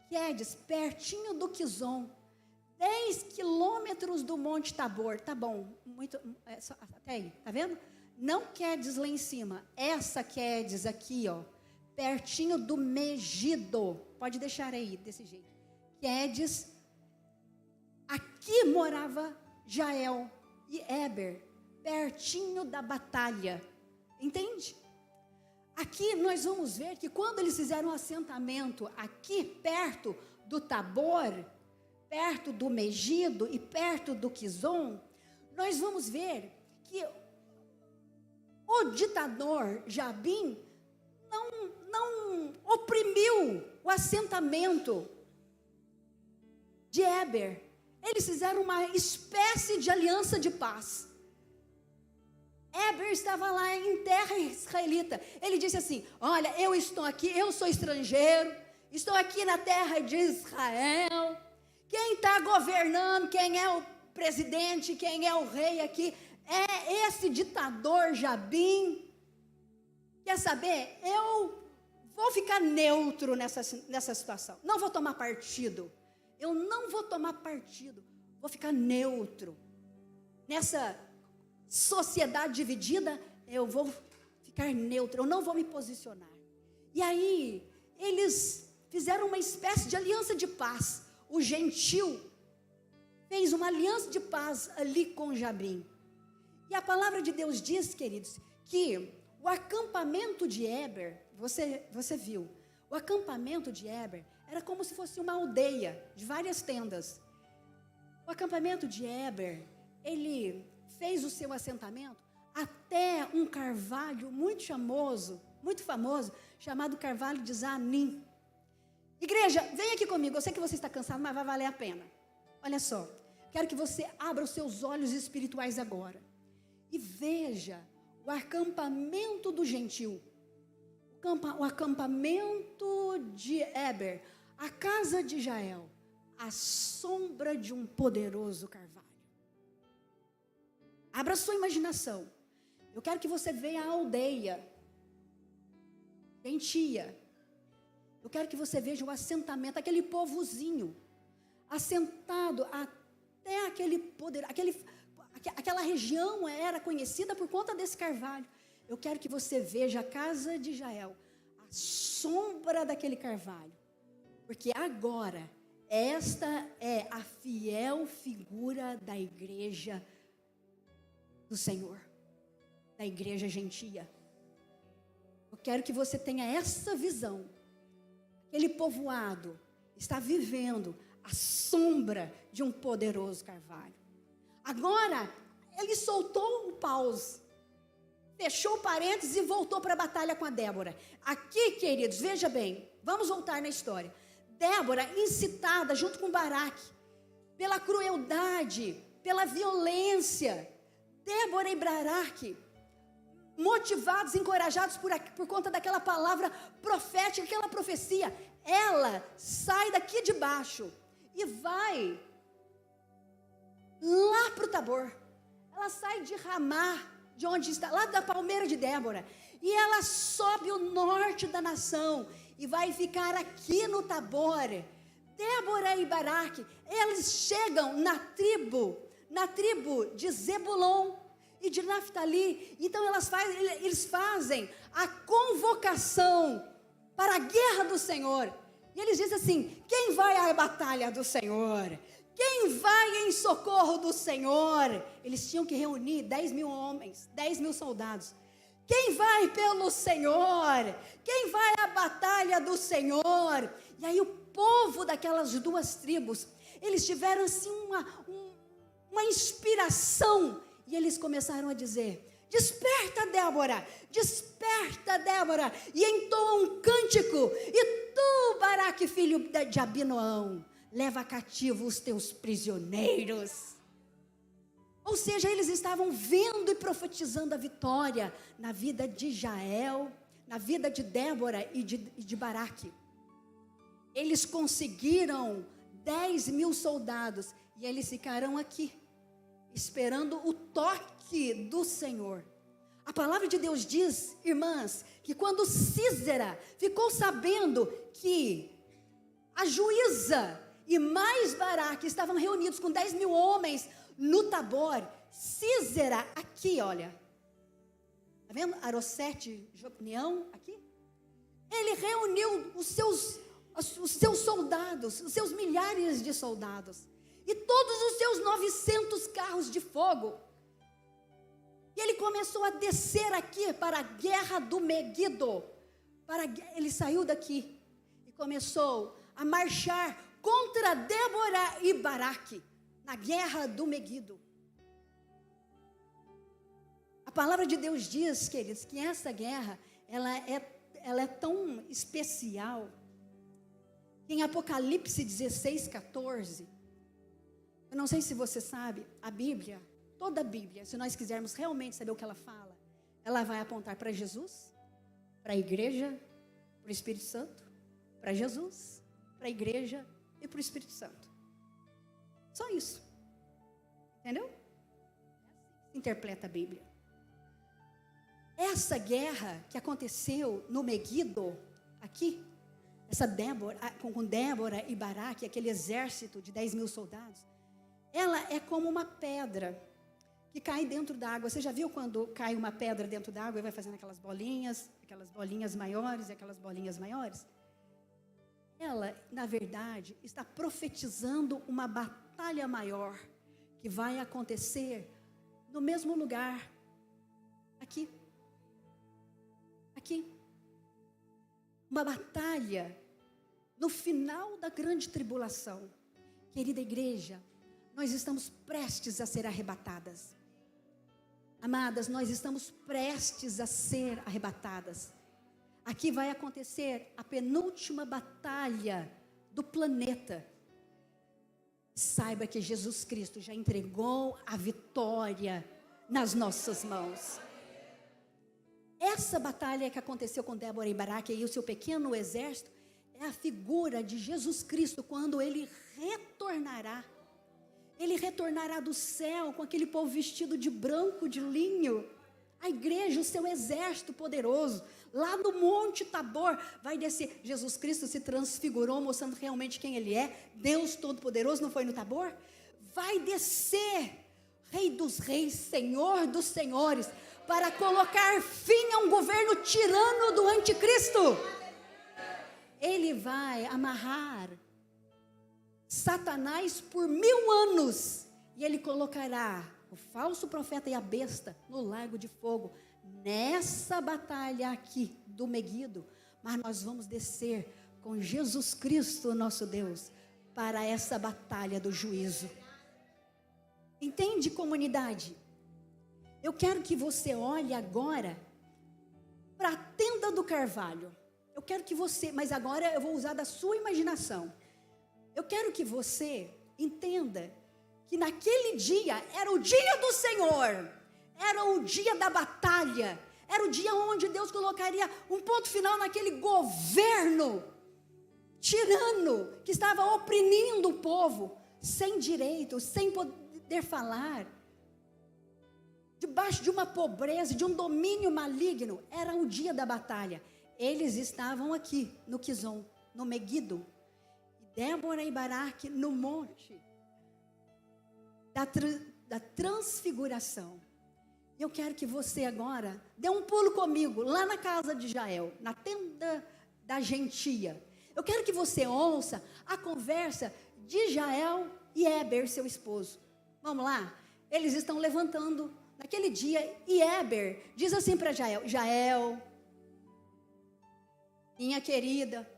Quedes, pertinho do Quizon, 10 quilômetros do Monte Tabor, tá bom, até aí, tá vendo? Não Quedes lá em cima, essa Quedes aqui, pertinho do Megido, pode deixar aí, desse jeito. Quedes, aqui morava Jael e Éber, pertinho da batalha, entende? Aqui nós vamos ver que quando eles fizeram um assentamento aqui perto do Tabor, perto do Megido e perto do Quizon, nós vamos ver que o ditador Jabim não oprimiu o assentamento de Éber. Eles fizeram uma espécie de aliança de paz. Éber estava lá em terra israelita. Ele disse assim: olha, eu estou aqui, eu sou estrangeiro, estou aqui na terra de Israel. Quem está governando, quem é o presidente, quem é o rei aqui, é esse ditador Jabim. Quer saber? Eu vou ficar neutro nessa situação. Não vou tomar partido. Eu não vou tomar partido. Vou ficar neutro. Nessa sociedade dividida, eu vou ficar neutro. Eu não vou me posicionar. E aí, eles fizeram uma espécie de aliança de paz. O gentil fez uma aliança de paz ali com Jabim. E a palavra de Deus diz, queridos, que o acampamento de Éber, você viu, o acampamento de Éber era como se fosse uma aldeia de várias tendas. O acampamento de Éber, ele fez o seu assentamento até um carvalho muito famoso, chamado Carvalho de Zanim. Igreja, vem aqui comigo, eu sei que você está cansado, mas vai valer a pena. Olha só, quero que você abra os seus olhos espirituais agora e veja o acampamento do gentil, o acampamento de Éber, a casa de Jael, à sombra de um poderoso carvalho. Abra sua imaginação. Eu quero que você veja a aldeia gentia. Eu quero que você veja o assentamento, aquele povozinho, assentado até aquele poder, aquela região era conhecida por conta desse carvalho. Eu quero que você veja a casa de Jael, a sombra daquele carvalho. Porque agora, esta é a fiel figura da igreja do Senhor, da igreja gentia. Eu quero que você tenha essa visão. Aquele povoado está vivendo à sombra de um poderoso carvalho. Agora, ele soltou o pause, fechou parênteses e voltou para a batalha com a Débora. Aqui, queridos, veja bem, vamos voltar na história. Débora, incitada junto com Baraque, pela crueldade, pela violência. Débora e Baraque, motivados, encorajados por conta daquela palavra profética, aquela profecia, ela sai daqui de baixo e vai lá para o Tabor. Ela sai de Ramá, de onde está, lá da palmeira de Débora, e ela sobe o norte da nação e vai ficar aqui no Tabor. Débora e Baraque, eles chegam na tribo de Zebulon e de Naftali. Então eles fazem a convocação para a guerra do Senhor. E eles dizem assim: quem vai à batalha do Senhor? Quem vai em socorro do Senhor? Eles tinham que reunir 10.000 homens, 10.000 soldados. Quem vai pelo Senhor? Quem vai à batalha do Senhor? E aí o povo daquelas duas tribos, eles tiveram assim uma inspiração. E eles começaram a dizer: desperta, Débora, desperta, Débora. E entoam um cântico: e tu, Baraque, filho de Abinoão, leva cativo os teus prisioneiros. Ou seja, eles estavam vendo e profetizando a vitória na vida de Jael, na vida de Débora e de Baraque. Eles conseguiram 10.000 soldados e eles ficaram aqui, esperando o toque do Senhor. A palavra de Deus diz, irmãs, que quando Sísera ficou sabendo que a juíza e mais Baraque estavam reunidos com 10.000 homens no Tabor, Sísera, aqui, olha, tá vendo? Arosete, Jocneão, aqui. Ele reuniu os seus soldados, os seus milhares de soldados, e todos os seus 900 carros de fogo. E ele começou a descer aqui para a guerra do Megido. Ele saiu daqui e começou a marchar contra Débora e Baraque, na guerra do Megido. palavra de Deus diz, queridos, que essa guerra, ela é tão especial, que em Apocalipse 16, 14, eu não sei se você sabe, a Bíblia, toda a Bíblia, se nós quisermos realmente saber o que ela fala, ela vai apontar para Jesus, para a igreja, para o Espírito Santo, para Jesus, para a igreja e para o Espírito Santo. Só isso. Entendeu? Interpreta a Bíblia. Essa guerra que aconteceu no Meguido, aqui, essa Débora, com Débora e Baraque, aquele exército de 10 mil soldados, ela é como uma pedra que cai dentro da água. Você já viu quando cai uma pedra dentro da água e vai fazendo aquelas bolinhas maiores e aquelas bolinhas maiores? Ela, na verdade, está profetizando uma batalha maior que vai acontecer no mesmo lugar, aqui. Aqui. Uma batalha no final da grande tribulação. Querida igreja, nós estamos prestes a ser arrebatadas. Amadas, nós estamos prestes a ser arrebatadas. Aqui vai acontecer a penúltima batalha do planeta. Saiba que Jesus Cristo já entregou a vitória nas nossas mãos. Essa batalha que aconteceu com Débora e Baraque e o seu pequeno exército é a figura de Jesus Cristo quando ele retornará. Ele retornará do céu com aquele povo vestido de branco, de linho. A igreja, o seu exército poderoso, lá no Monte Tabor, vai descer. Jesus Cristo se transfigurou, mostrando realmente quem Ele é. Deus Todo-Poderoso, não foi no Tabor? Vai descer, Rei dos Reis, Senhor dos Senhores, para colocar fim a um governo tirano do anticristo. Ele vai amarrar Satanás por 1000 anos, e ele colocará o falso profeta e a besta no lago de fogo, nessa batalha aqui do Meguido. Mas nós vamos descer com Jesus Cristo, nosso Deus, para essa batalha do juízo. Entende, comunidade? Eu quero que você olhe agora para a tenda do carvalho. Eu quero que você, mas agora eu vou usar da sua imaginação. Eu quero que você entenda que naquele dia era o dia do Senhor, era o dia da batalha, era o dia onde Deus colocaria um ponto final naquele governo tirano que estava oprimindo o povo, sem direito, sem poder falar, debaixo de uma pobreza, de um domínio maligno. Era o dia da batalha. Eles estavam aqui no Quizon, no Meguido, Débora e Baraque no monte da transfiguração. Eu quero que você agora dê um pulo comigo lá na casa de Jael, na tenda da gentia. Eu quero que você ouça a conversa de Jael e Éber, seu esposo. Vamos lá? Eles estão levantando naquele dia e Éber diz assim para Jael: Jael, minha querida,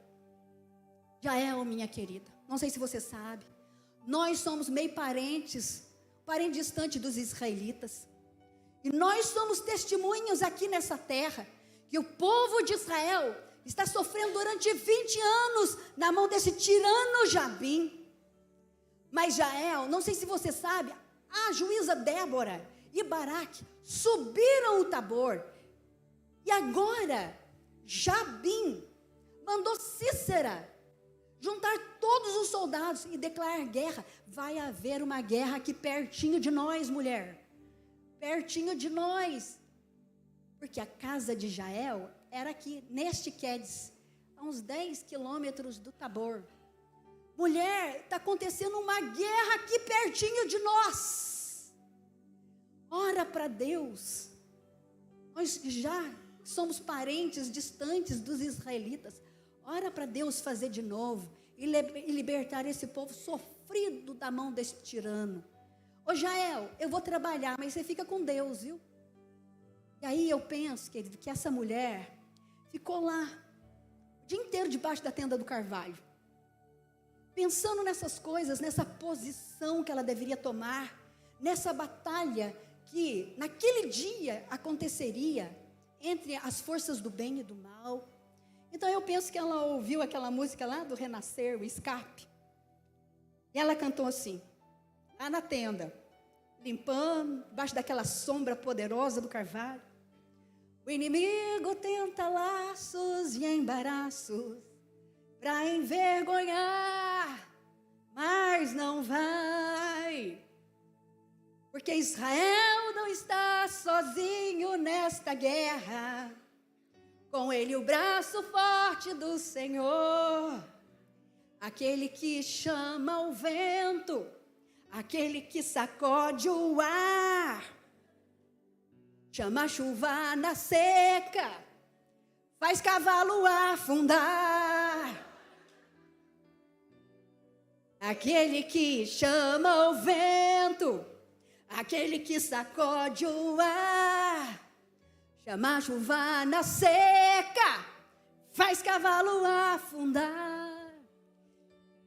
Jael, minha querida, não sei se você sabe, nós somos meio parente distante dos israelitas. E nós somos testemunhas aqui nessa terra, que o povo de Israel está sofrendo durante 20 anos na mão desse tirano Jabim. Mas Jael, não sei se você sabe, a juíza Débora e Baraque subiram o Tabor. E agora, Jabim mandou Cícera juntar todos os soldados e declarar guerra. Vai haver uma guerra aqui pertinho de nós, mulher. Pertinho de nós. Porque a casa de Jael era aqui, neste Quedes, a uns 10 quilômetros do Tabor. Mulher, está acontecendo uma guerra aqui pertinho de nós. Ora para Deus. Nós já somos parentes distantes dos israelitas. Ora para Deus fazer de novo e libertar esse povo sofrido da mão desse tirano. Ô Jael, eu vou trabalhar, mas você fica com Deus, viu? E aí eu penso, querido, que essa mulher ficou lá o dia inteiro debaixo da tenda do carvalho, pensando nessas coisas, nessa posição que ela deveria tomar, nessa batalha que naquele dia aconteceria entre as forças do bem e do mal. Então eu penso que ela ouviu aquela música lá do Renascer, o Escape. E ela cantou assim, lá na tenda, limpando, debaixo daquela sombra poderosa do carvalho. O inimigo tenta laços e embaraços para envergonhar, mas não vai. Porque Israel não está sozinho nesta guerra. Com ele o braço forte do Senhor. Aquele que chama o vento, aquele que sacode o ar. Chama a chuva na seca, faz cavalo afundar. Aquele que chama o vento, aquele que sacode o ar. Chama a chuva na seca, faz cavalo afundar.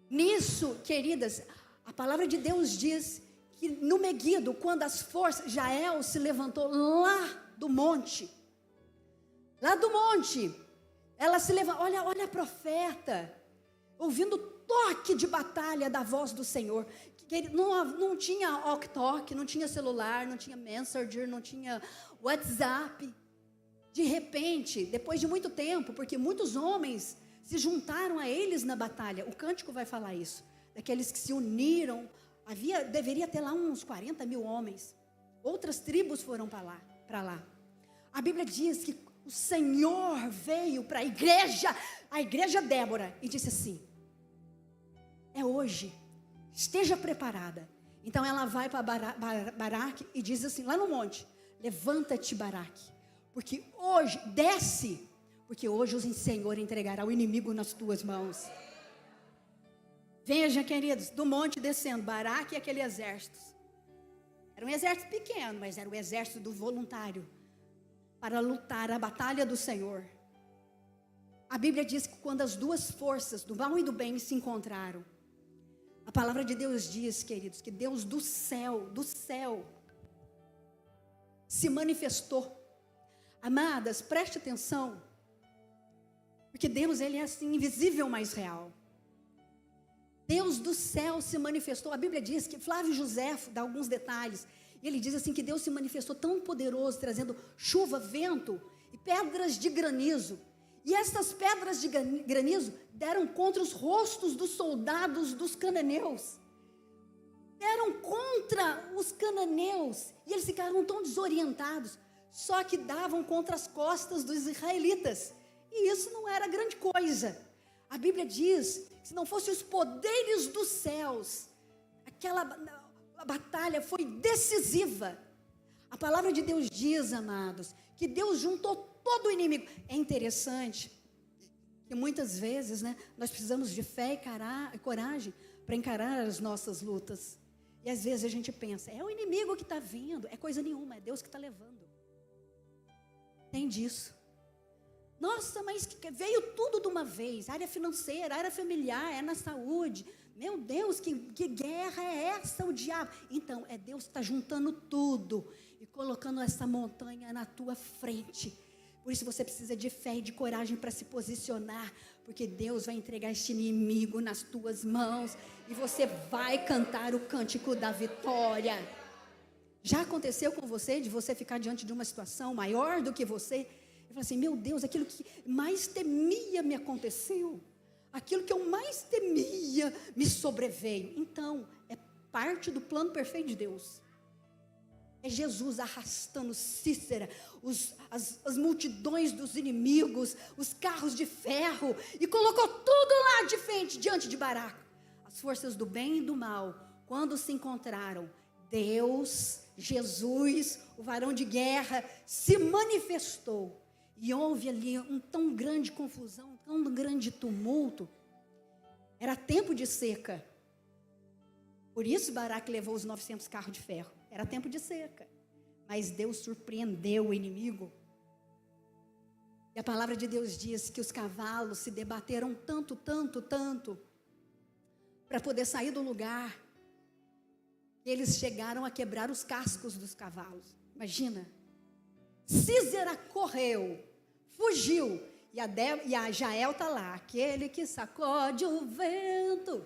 Nisso, queridas, a palavra de Deus diz que no Meguido, quando as forças, Jael se levantou lá do monte, ela se levantou, olha a profeta, ouvindo o toque de batalha da voz do Senhor. Não tinha walkie-talkie, não tinha celular, não tinha Messenger, não tinha WhatsApp. De repente, depois de muito tempo, porque muitos homens se juntaram a eles na batalha, o cântico vai falar isso, daqueles que se uniram, deveria ter lá uns 40 mil homens, outras tribos foram para lá. A Bíblia diz que o Senhor veio para a igreja Débora, e disse assim, é hoje, esteja preparada. Então ela vai para Baraque e diz assim, lá no monte, levanta-te, Baraque, porque hoje, desce, porque hoje o Senhor entregará o inimigo nas tuas mãos. Veja, queridos, do monte descendo, Baraque e aquele exército. Era um exército pequeno, mas era o exército do voluntário, para lutar a batalha do Senhor. A Bíblia diz que quando as duas forças, do mal e do bem, se encontraram, a palavra de Deus diz, queridos, que Deus do céu, se manifestou. Amadas, preste atenção, porque Deus, ele é assim, invisível, mas real. Deus do céu se manifestou. A Bíblia diz que Flávio Josefo dá alguns detalhes, e ele diz assim que Deus se manifestou tão poderoso, trazendo chuva, vento e pedras de granizo. E essas pedras de granizo deram contra os rostos dos soldados dos cananeus. Deram contra os cananeus, e eles ficaram tão desorientados. Só que davam contra as costas dos israelitas, e isso não era grande coisa. A Bíblia diz que se não fossem os poderes dos céus, a batalha foi decisiva. A palavra de Deus diz, amados, que Deus juntou todo o inimigo. É interessante que muitas vezes, nós precisamos de fé e coragem para encarar as nossas lutas. E às vezes a gente pensa, é o inimigo que está vindo, é coisa nenhuma, é Deus que está levando. Tem disso. Nossa, mas veio tudo de uma vez, área financeira, área familiar, é na saúde. Meu Deus, que guerra é essa, o diabo? Então, é Deus que está juntando tudo e colocando essa montanha na tua frente. Por isso você precisa de fé e de coragem para se posicionar, porque Deus vai entregar este inimigo nas tuas mãos e você vai cantar o cântico da vitória. Já aconteceu com você, de você ficar diante de uma situação maior do que você, e falar assim, meu Deus, aquilo que mais temia me aconteceu, aquilo que eu mais temia me sobreveio. Então, é parte do plano perfeito de Deus. É Jesus arrastando Cícera, as multidões dos inimigos, os carros de ferro, e colocou tudo lá de frente, diante de Baraque. As forças do bem e do mal, quando se encontraram, Deus, Jesus, o varão de guerra, se manifestou. E houve ali tão grande confusão, tão grande tumulto. Era tempo de seca. Por isso Baraque levou os 900 carros de ferro. Era tempo de seca. Mas Deus surpreendeu o inimigo. E a palavra de Deus diz que os cavalos se debateram tanto, para poder sair do lugar. Eles chegaram a quebrar os cascos dos cavalos. Imagina. Sísera correu, fugiu. E a Jael está lá. Aquele que sacode o vento.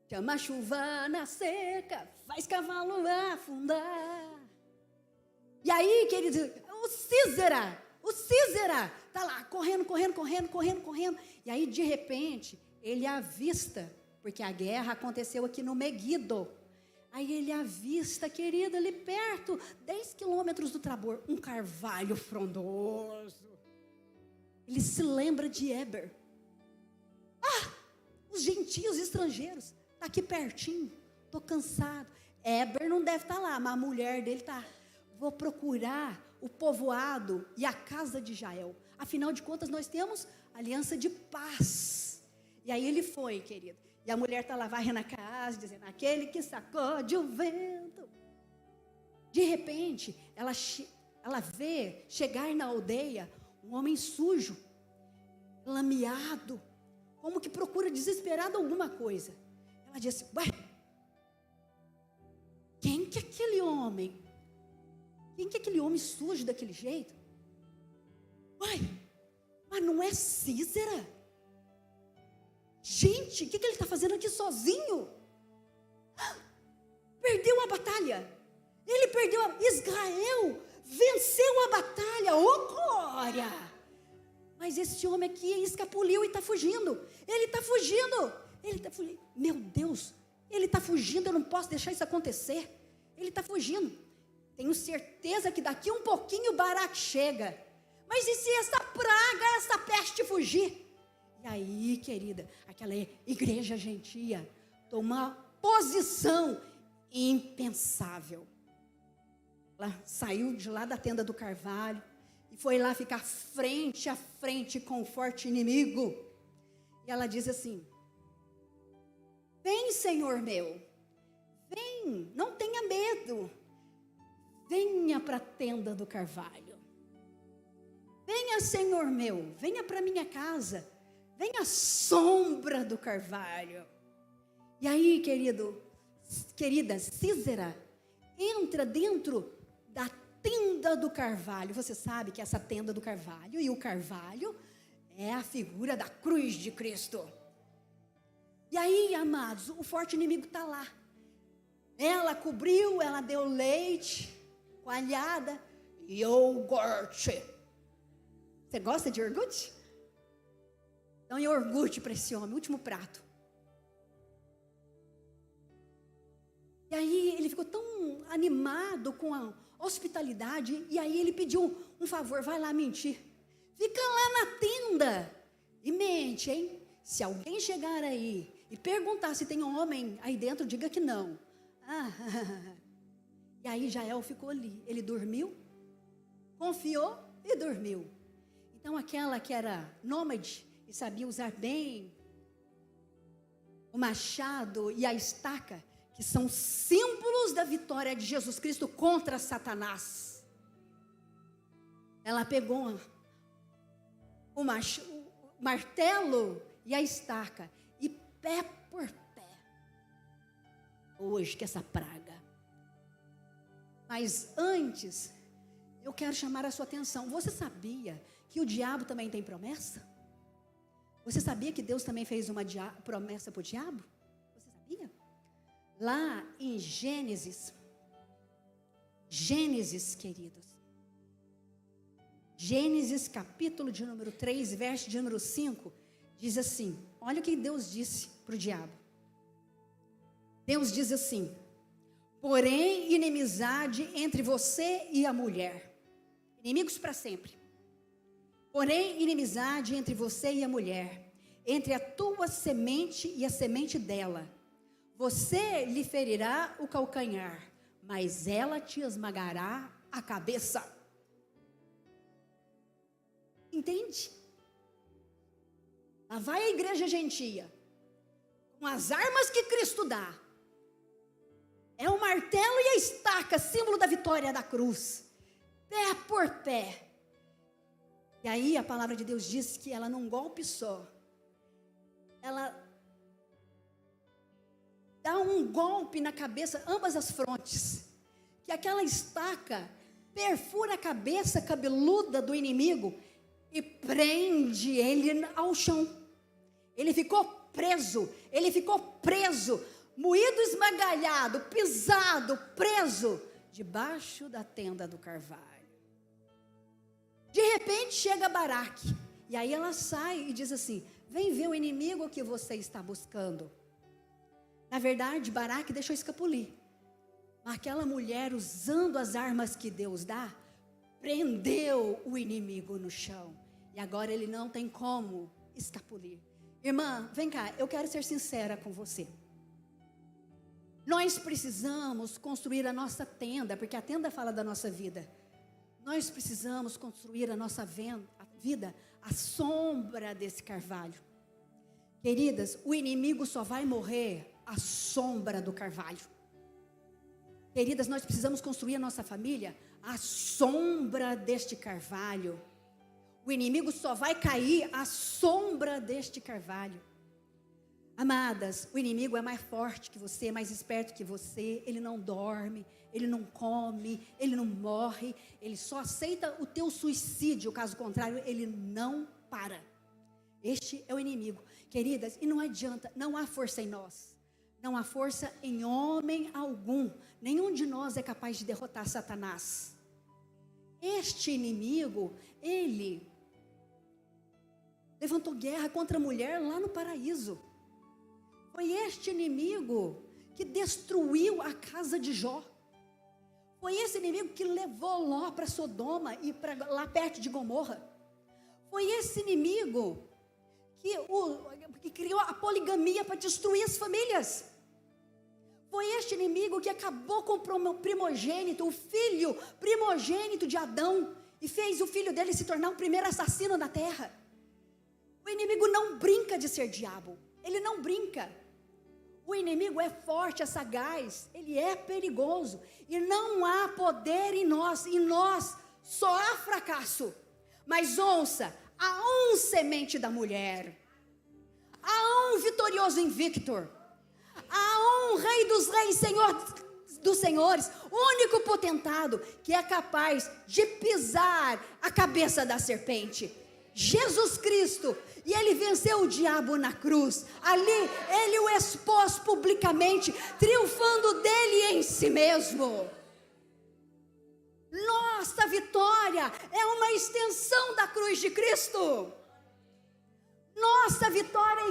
Chama a chuva na seca, faz cavalo afundar. E aí, querido, o Sísera está lá, correndo. E aí, de repente, ele avista, porque a guerra aconteceu aqui no Meguido. Aí ele avista, querido, ali perto, 10 quilômetros do Tabor, um carvalho frondoso. Ele se lembra de Éber. Os gentios estrangeiros. Está aqui pertinho, estou cansado. Éber não deve estar lá, mas a mulher dele está. Vou procurar o povoado e a casa de Jael. Afinal de contas, nós temos aliança de paz. E aí ele foi, querido. E a mulher está lá varrendo a casa, dizendo, aquele que sacode o vento. De repente, ela vê chegar na aldeia um homem sujo, lameado, como que procura desesperado alguma coisa. Ela disse, ué, quem que é aquele homem? Quem que é aquele homem sujo daquele jeito? Ué, mas não é Sísera? Gente, o que ele está fazendo aqui sozinho? Perdeu a batalha. Ele perdeu Israel venceu a batalha, glória! Mas esse homem aqui escapuliu e está fugindo. Ele está fugindo. Meu Deus, ele está fugindo, eu não posso deixar isso acontecer. Ele está fugindo. Tenho certeza que daqui um pouquinho o Baraque chega. Mas e se essa praga, essa peste fugir? E aí, querida, aquela igreja gentia toma posição impensável. Ela saiu de lá da tenda do carvalho e foi lá ficar frente a frente com o forte inimigo. E ela diz assim, vem, Senhor meu, vem, não tenha medo, venha para a tenda do carvalho. Venha, Senhor meu, venha para minha casa, venha à sombra do carvalho. E aí, querida, Sísera entra dentro da tenda do carvalho. Você sabe que essa tenda do carvalho e o carvalho é a figura da cruz de Cristo. E aí, amados, o forte inimigo está lá. Ela cobriu, ela deu leite, coalhada, iogurte. Você gosta de iogurte? Então, iogurte para esse homem, último prato. E aí, ele ficou tão animado com a hospitalidade, e aí ele pediu um favor, vai lá mentir. Fica lá na tenda e mente, hein? Se alguém chegar aí e perguntar se tem um homem aí dentro, diga que não. E aí Jael ficou ali, ele dormiu, confiou e dormiu. Então aquela que era nômade e sabia usar bem o machado e a estaca, que são símbolos da vitória de Jesus Cristo contra Satanás. Ela pegou o martelo e a estaca, e pé por pé, hoje que essa praga. Mas antes, eu quero chamar a sua atenção. Você sabia que o diabo também tem promessa? Você sabia que Deus também fez uma promessa para o diabo? Você sabia? Lá em Gênesis, queridos, Gênesis capítulo de número 3, verso de número 5, diz assim, olha o que Deus disse para o diabo. Deus diz assim, porém inimizade entre você e a mulher, inimigos para sempre. Porém inimizade entre você e a mulher, entre a tua semente e a semente dela. Você lhe ferirá o calcanhar, mas ela te esmagará a cabeça. Entende? Lá vai a igreja gentia, com as armas que Cristo dá. É o martelo e a estaca, símbolo da vitória da cruz. Pé por pé. E aí a palavra de Deus diz que ela num golpe só, ela dá um golpe na cabeça, ambas as frontes, que aquela estaca perfura a cabeça cabeluda do inimigo e prende ele ao chão. Ele ficou preso, moído, esmagalhado, pisado, preso, debaixo da tenda do carvalho. De repente chega Baraque, e aí ela sai e diz assim: vem ver o inimigo que você está buscando. Na verdade, Baraque deixou escapulir. Aquela mulher, usando as armas que Deus dá, prendeu o inimigo no chão. E agora ele não tem como escapulir. Irmã, vem cá, eu quero ser sincera com você. Nós precisamos construir a nossa tenda, porque a tenda fala da nossa vida. Nós precisamos construir a nossa vida à sombra desse carvalho. Queridas, o inimigo só vai morrer à sombra do carvalho. Queridas, nós precisamos construir a nossa família à sombra deste carvalho. O inimigo só vai cair à sombra deste carvalho. Amadas, o inimigo é mais forte que você, mais esperto que você. Ele não dorme, ele não come, ele não morre. Ele só aceita o teu suicídio, caso contrário, ele não para. Este é o inimigo. Queridas, e não adianta, não há força em nós. Não há força em homem algum. Nenhum de nós é capaz de derrotar Satanás. Este inimigo, ele levantou guerra contra a mulher lá no paraíso. Foi este inimigo que destruiu a casa de Jó. Foi esse inimigo que levou Ló para Sodoma e para lá perto de Gomorra. Foi esse inimigo que criou a poligamia para destruir as famílias. Foi este inimigo que acabou com o primogênito, o filho primogênito de Adão, e fez o filho dele se tornar o primeiro assassino da terra. O inimigo não brinca de ser diabo, ele não brinca. O inimigo é forte, é sagaz, ele é perigoso, e não há poder em nós só há fracasso. Mas ouça, há um semente da mulher, há um vitorioso invictor, há um rei dos reis, senhor dos senhores, único potentado, que é capaz de pisar a cabeça da serpente, Jesus Cristo. E ele venceu o diabo na cruz. Ali ele o expôs publicamente, triunfando dele em si mesmo. Nossa vitória é uma extensão da cruz de Cristo. Nossa vitória,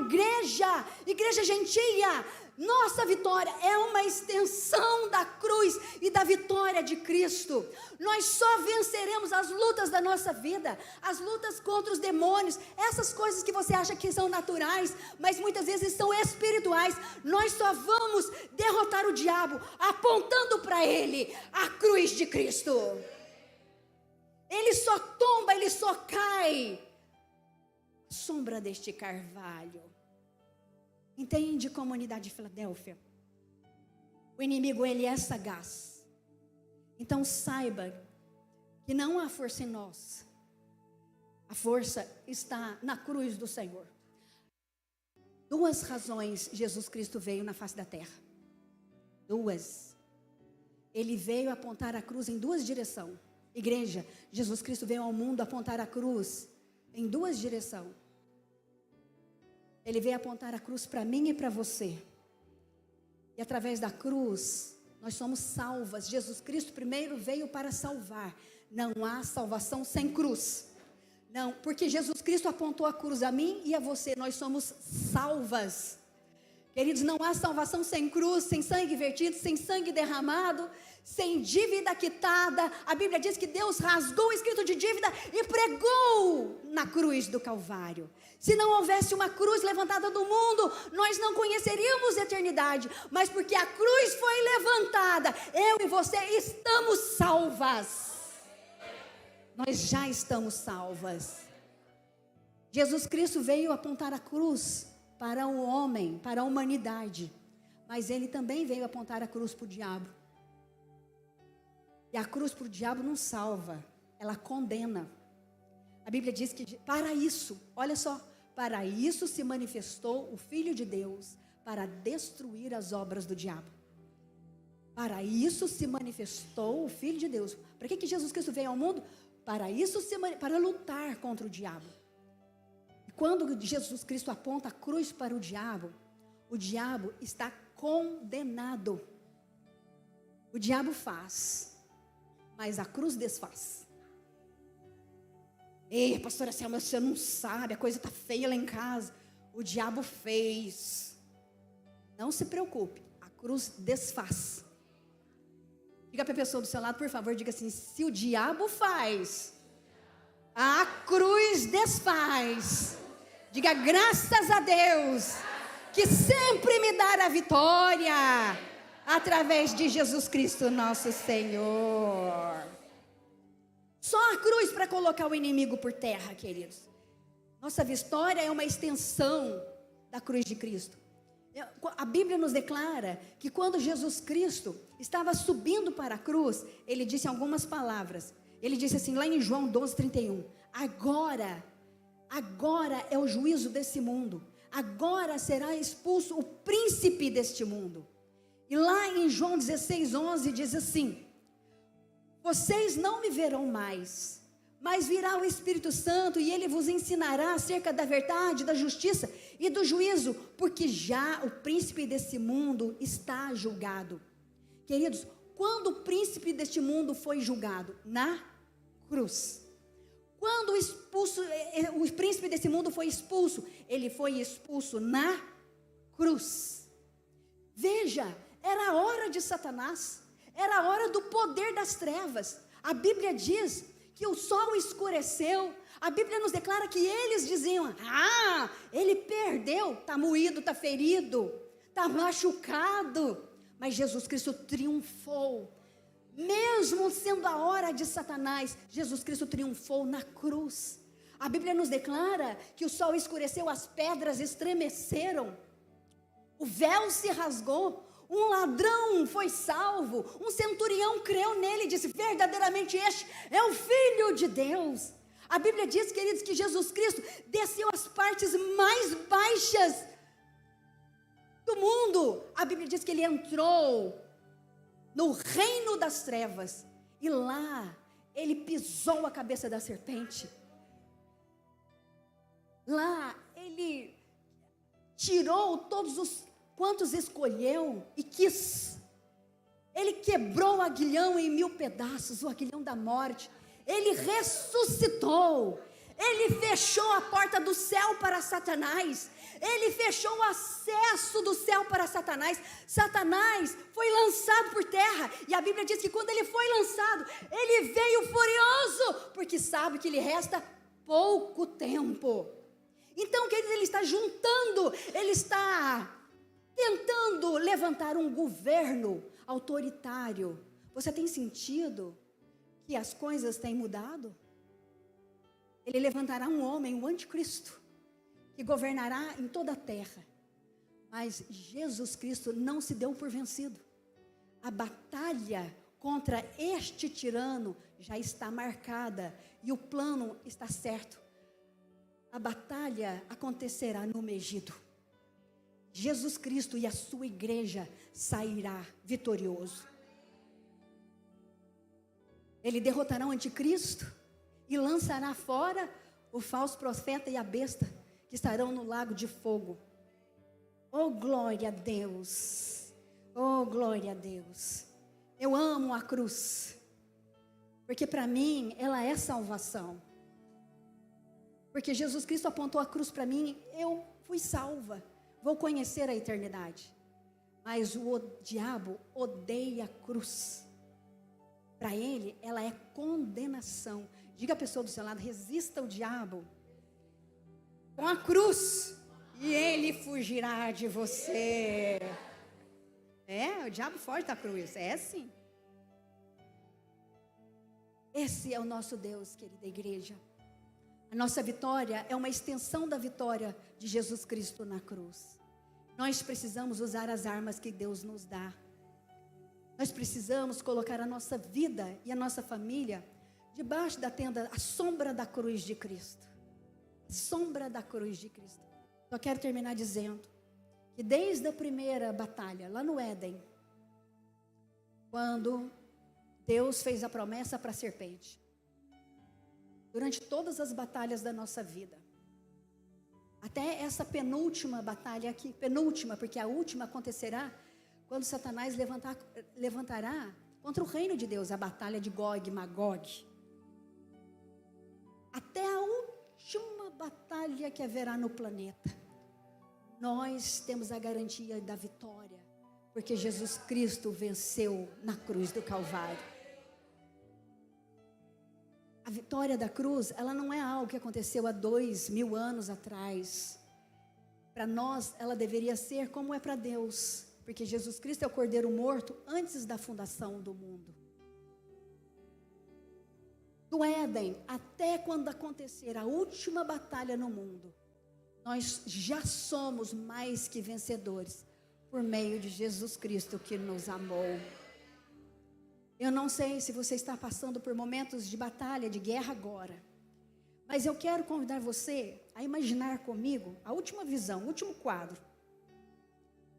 igreja gentia, nossa vitória é uma extensão da cruz e da vitória de Cristo. Nós só venceremos as lutas da nossa vida, as lutas contra os demônios, essas coisas que você acha que são naturais, mas muitas vezes são espirituais. Nós só vamos derrotar o diabo apontando para ele a cruz de Cristo. Ele só tomba, ele só cai à sombra deste carvalho. Entende, comunidade de Filadélfia? O inimigo, ele é sagaz. Então saiba que não há força em nós. A força está na cruz do Senhor. 2 razões Jesus Cristo veio na face da terra. 2. Ele veio apontar a cruz em 2 direções. Igreja, Jesus Cristo veio ao mundo apontar a cruz em 2 direções. Ele veio apontar a cruz para mim e para você. E através da cruz, nós somos salvas. Jesus Cristo primeiro veio para salvar. Não há salvação sem cruz. Não, porque Jesus Cristo apontou a cruz a mim e a você. Nós somos salvas. Queridos, não há salvação sem cruz, sem sangue vertido, sem sangue derramado, sem dívida quitada. A Bíblia diz que Deus rasgou o escrito de dívida e pregou na cruz do Calvário. Se não houvesse uma cruz levantada do mundo, nós não conheceríamos a eternidade. Mas porque a cruz foi levantada, eu e você estamos salvas. Nós já estamos salvas. Jesus Cristo veio apontar a cruz para o homem, para a humanidade. Mas ele também veio apontar a cruz para o diabo. E a cruz para o diabo não salva, ela condena. A Bíblia diz que para isso, olha só, para isso se manifestou o Filho de Deus, para destruir as obras do diabo. Para isso se manifestou o Filho de Deus. Para que Jesus Cristo veio ao mundo? Para lutar contra o diabo. E quando Jesus Cristo aponta a cruz para o diabo está condenado. O diabo faz, mas a cruz desfaz. Ei, pastora Selma, você não sabe, a coisa está feia lá em casa. O diabo fez. Não se preocupe, a cruz desfaz. Diga para a pessoa do seu lado, por favor, diga assim: se o diabo faz, a cruz desfaz. Diga: graças a Deus, que sempre me dará a vitória, através de Jesus Cristo nosso Senhor. Só a cruz para colocar o inimigo por terra, queridos. Nossa vitória é uma extensão da cruz de Cristo. A Bíblia nos declara que quando Jesus Cristo estava subindo para a cruz, ele disse algumas palavras. Ele disse assim, lá em João 12:31, agora é o juízo desse mundo. Agora será expulso o príncipe deste mundo. E lá em João 16:11 diz assim, vocês não me verão mais, mas virá o Espírito Santo e ele vos ensinará acerca da verdade, da justiça e do juízo, porque já o príncipe desse mundo está julgado. Queridos, quando o príncipe deste mundo foi julgado? Na cruz. Quando o príncipe desse mundo foi expulso? Ele foi expulso na cruz. Veja, era a hora de Satanás, era a hora do poder das trevas. A Bíblia diz que o sol escureceu. A Bíblia nos declara que eles diziam, ele perdeu, está moído, está ferido, está machucado. Mas Jesus Cristo triunfou. Mesmo sendo a hora de Satanás, Jesus Cristo triunfou na cruz. A Bíblia nos declara que o sol escureceu, as pedras estremeceram, o véu se rasgou, um ladrão foi salvo, um centurião creu nele e disse, verdadeiramente este é o Filho de Deus. A Bíblia diz, queridos, que Jesus Cristo desceu às partes mais baixas do mundo. A Bíblia diz que ele entrou no reino das trevas, e lá ele pisou a cabeça da serpente. Lá ele tirou todos os quantos escolheu e quis. Ele quebrou o aguilhão em 1000 pedaços, o aguilhão da morte. Ele ressuscitou. Ele fechou a porta do céu para Satanás. Ele fechou o acesso do céu para Satanás. Satanás foi lançado por terra. E a Bíblia diz que quando ele foi lançado, ele veio furioso, porque sabe que lhe resta pouco tempo. Então, queridos, ele está juntando, ele está tentando levantar um governo autoritário. Você tem sentido que as coisas têm mudado? Ele levantará um homem, o anticristo, que governará em toda a terra. Mas Jesus Cristo não se deu por vencido. A batalha contra este tirano já está marcada e o plano está certo. A batalha acontecerá no Megido. Jesus Cristo e a sua igreja sairá vitorioso. Ele derrotará o anticristo e lançará fora o falso profeta e a besta, que estarão no lago de fogo. Oh, glória a Deus! Oh, glória a Deus! Eu amo a cruz, porque para mim ela é salvação. Porque Jesus Cristo apontou a cruz para mim, eu fui salva, vou conhecer a eternidade. Mas o diabo odeia a cruz. Para ele, ela é condenação. Diga a pessoa do seu lado, resista ao diabo com a cruz e ele fugirá de você. O diabo foge da cruz, sim. Esse é o nosso Deus, querida igreja. A nossa vitória é uma extensão da vitória de Jesus Cristo na cruz. Nós precisamos usar as armas que Deus nos dá. Nós precisamos colocar a nossa vida e a nossa família debaixo da tenda, a sombra da cruz de Cristo. A sombra da cruz de Cristo. Só quero terminar dizendo que que desde a primeira batalha, lá no Éden, quando Deus fez a promessa para a serpente, durante todas as batalhas da nossa vida, até essa penúltima batalha aqui, penúltima, porque a última acontecerá quando Satanás levantará contra o reino de Deus, a batalha de Gog e Magog. Até a última batalha que haverá no planeta, nós temos a garantia da vitória, porque Jesus Cristo venceu na cruz do Calvário. A vitória da cruz, ela não é algo que aconteceu há 2000 anos atrás. Para nós, ela deveria ser como é para Deus, porque Jesus Cristo é o Cordeiro morto antes da fundação do mundo. Do Éden até quando acontecer a última batalha no mundo, nós já somos mais que vencedores por meio de Jesus Cristo que nos amou. Eu não sei se você está passando por momentos de batalha, de guerra agora, mas eu quero convidar você a imaginar comigo a última visão, o último quadro.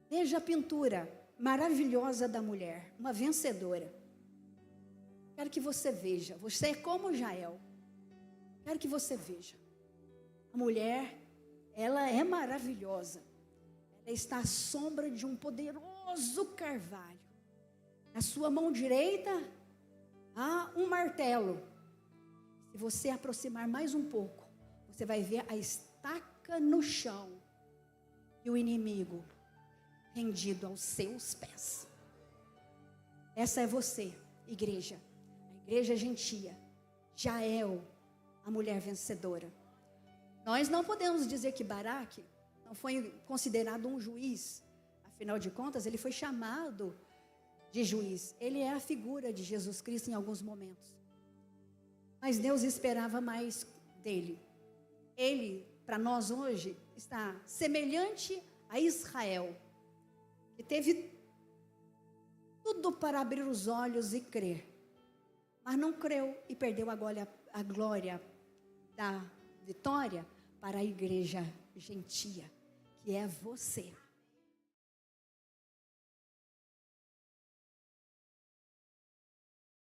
Veja a pintura maravilhosa da mulher, uma vencedora. Quero que você veja, você é como Jael. Quero que você veja. A mulher, ela é maravilhosa. Ela está à sombra de um poderoso carvalho. Na sua mão direita, há um martelo. Se você aproximar mais um pouco, você vai ver a estaca no chão. E o inimigo rendido aos seus pés. Essa é você, igreja. A igreja gentia. Jael, a mulher vencedora. Nós não podemos dizer que Baraque não foi considerado um juiz. Afinal de contas, ele foi chamado de juiz. Ele é a figura de Jesus Cristo em alguns momentos. Mas Deus esperava mais dele. Ele, para nós hoje, está semelhante a Israel, que teve tudo para abrir os olhos e crer, mas não creu e perdeu a glória da vitória para a igreja gentia, que é você.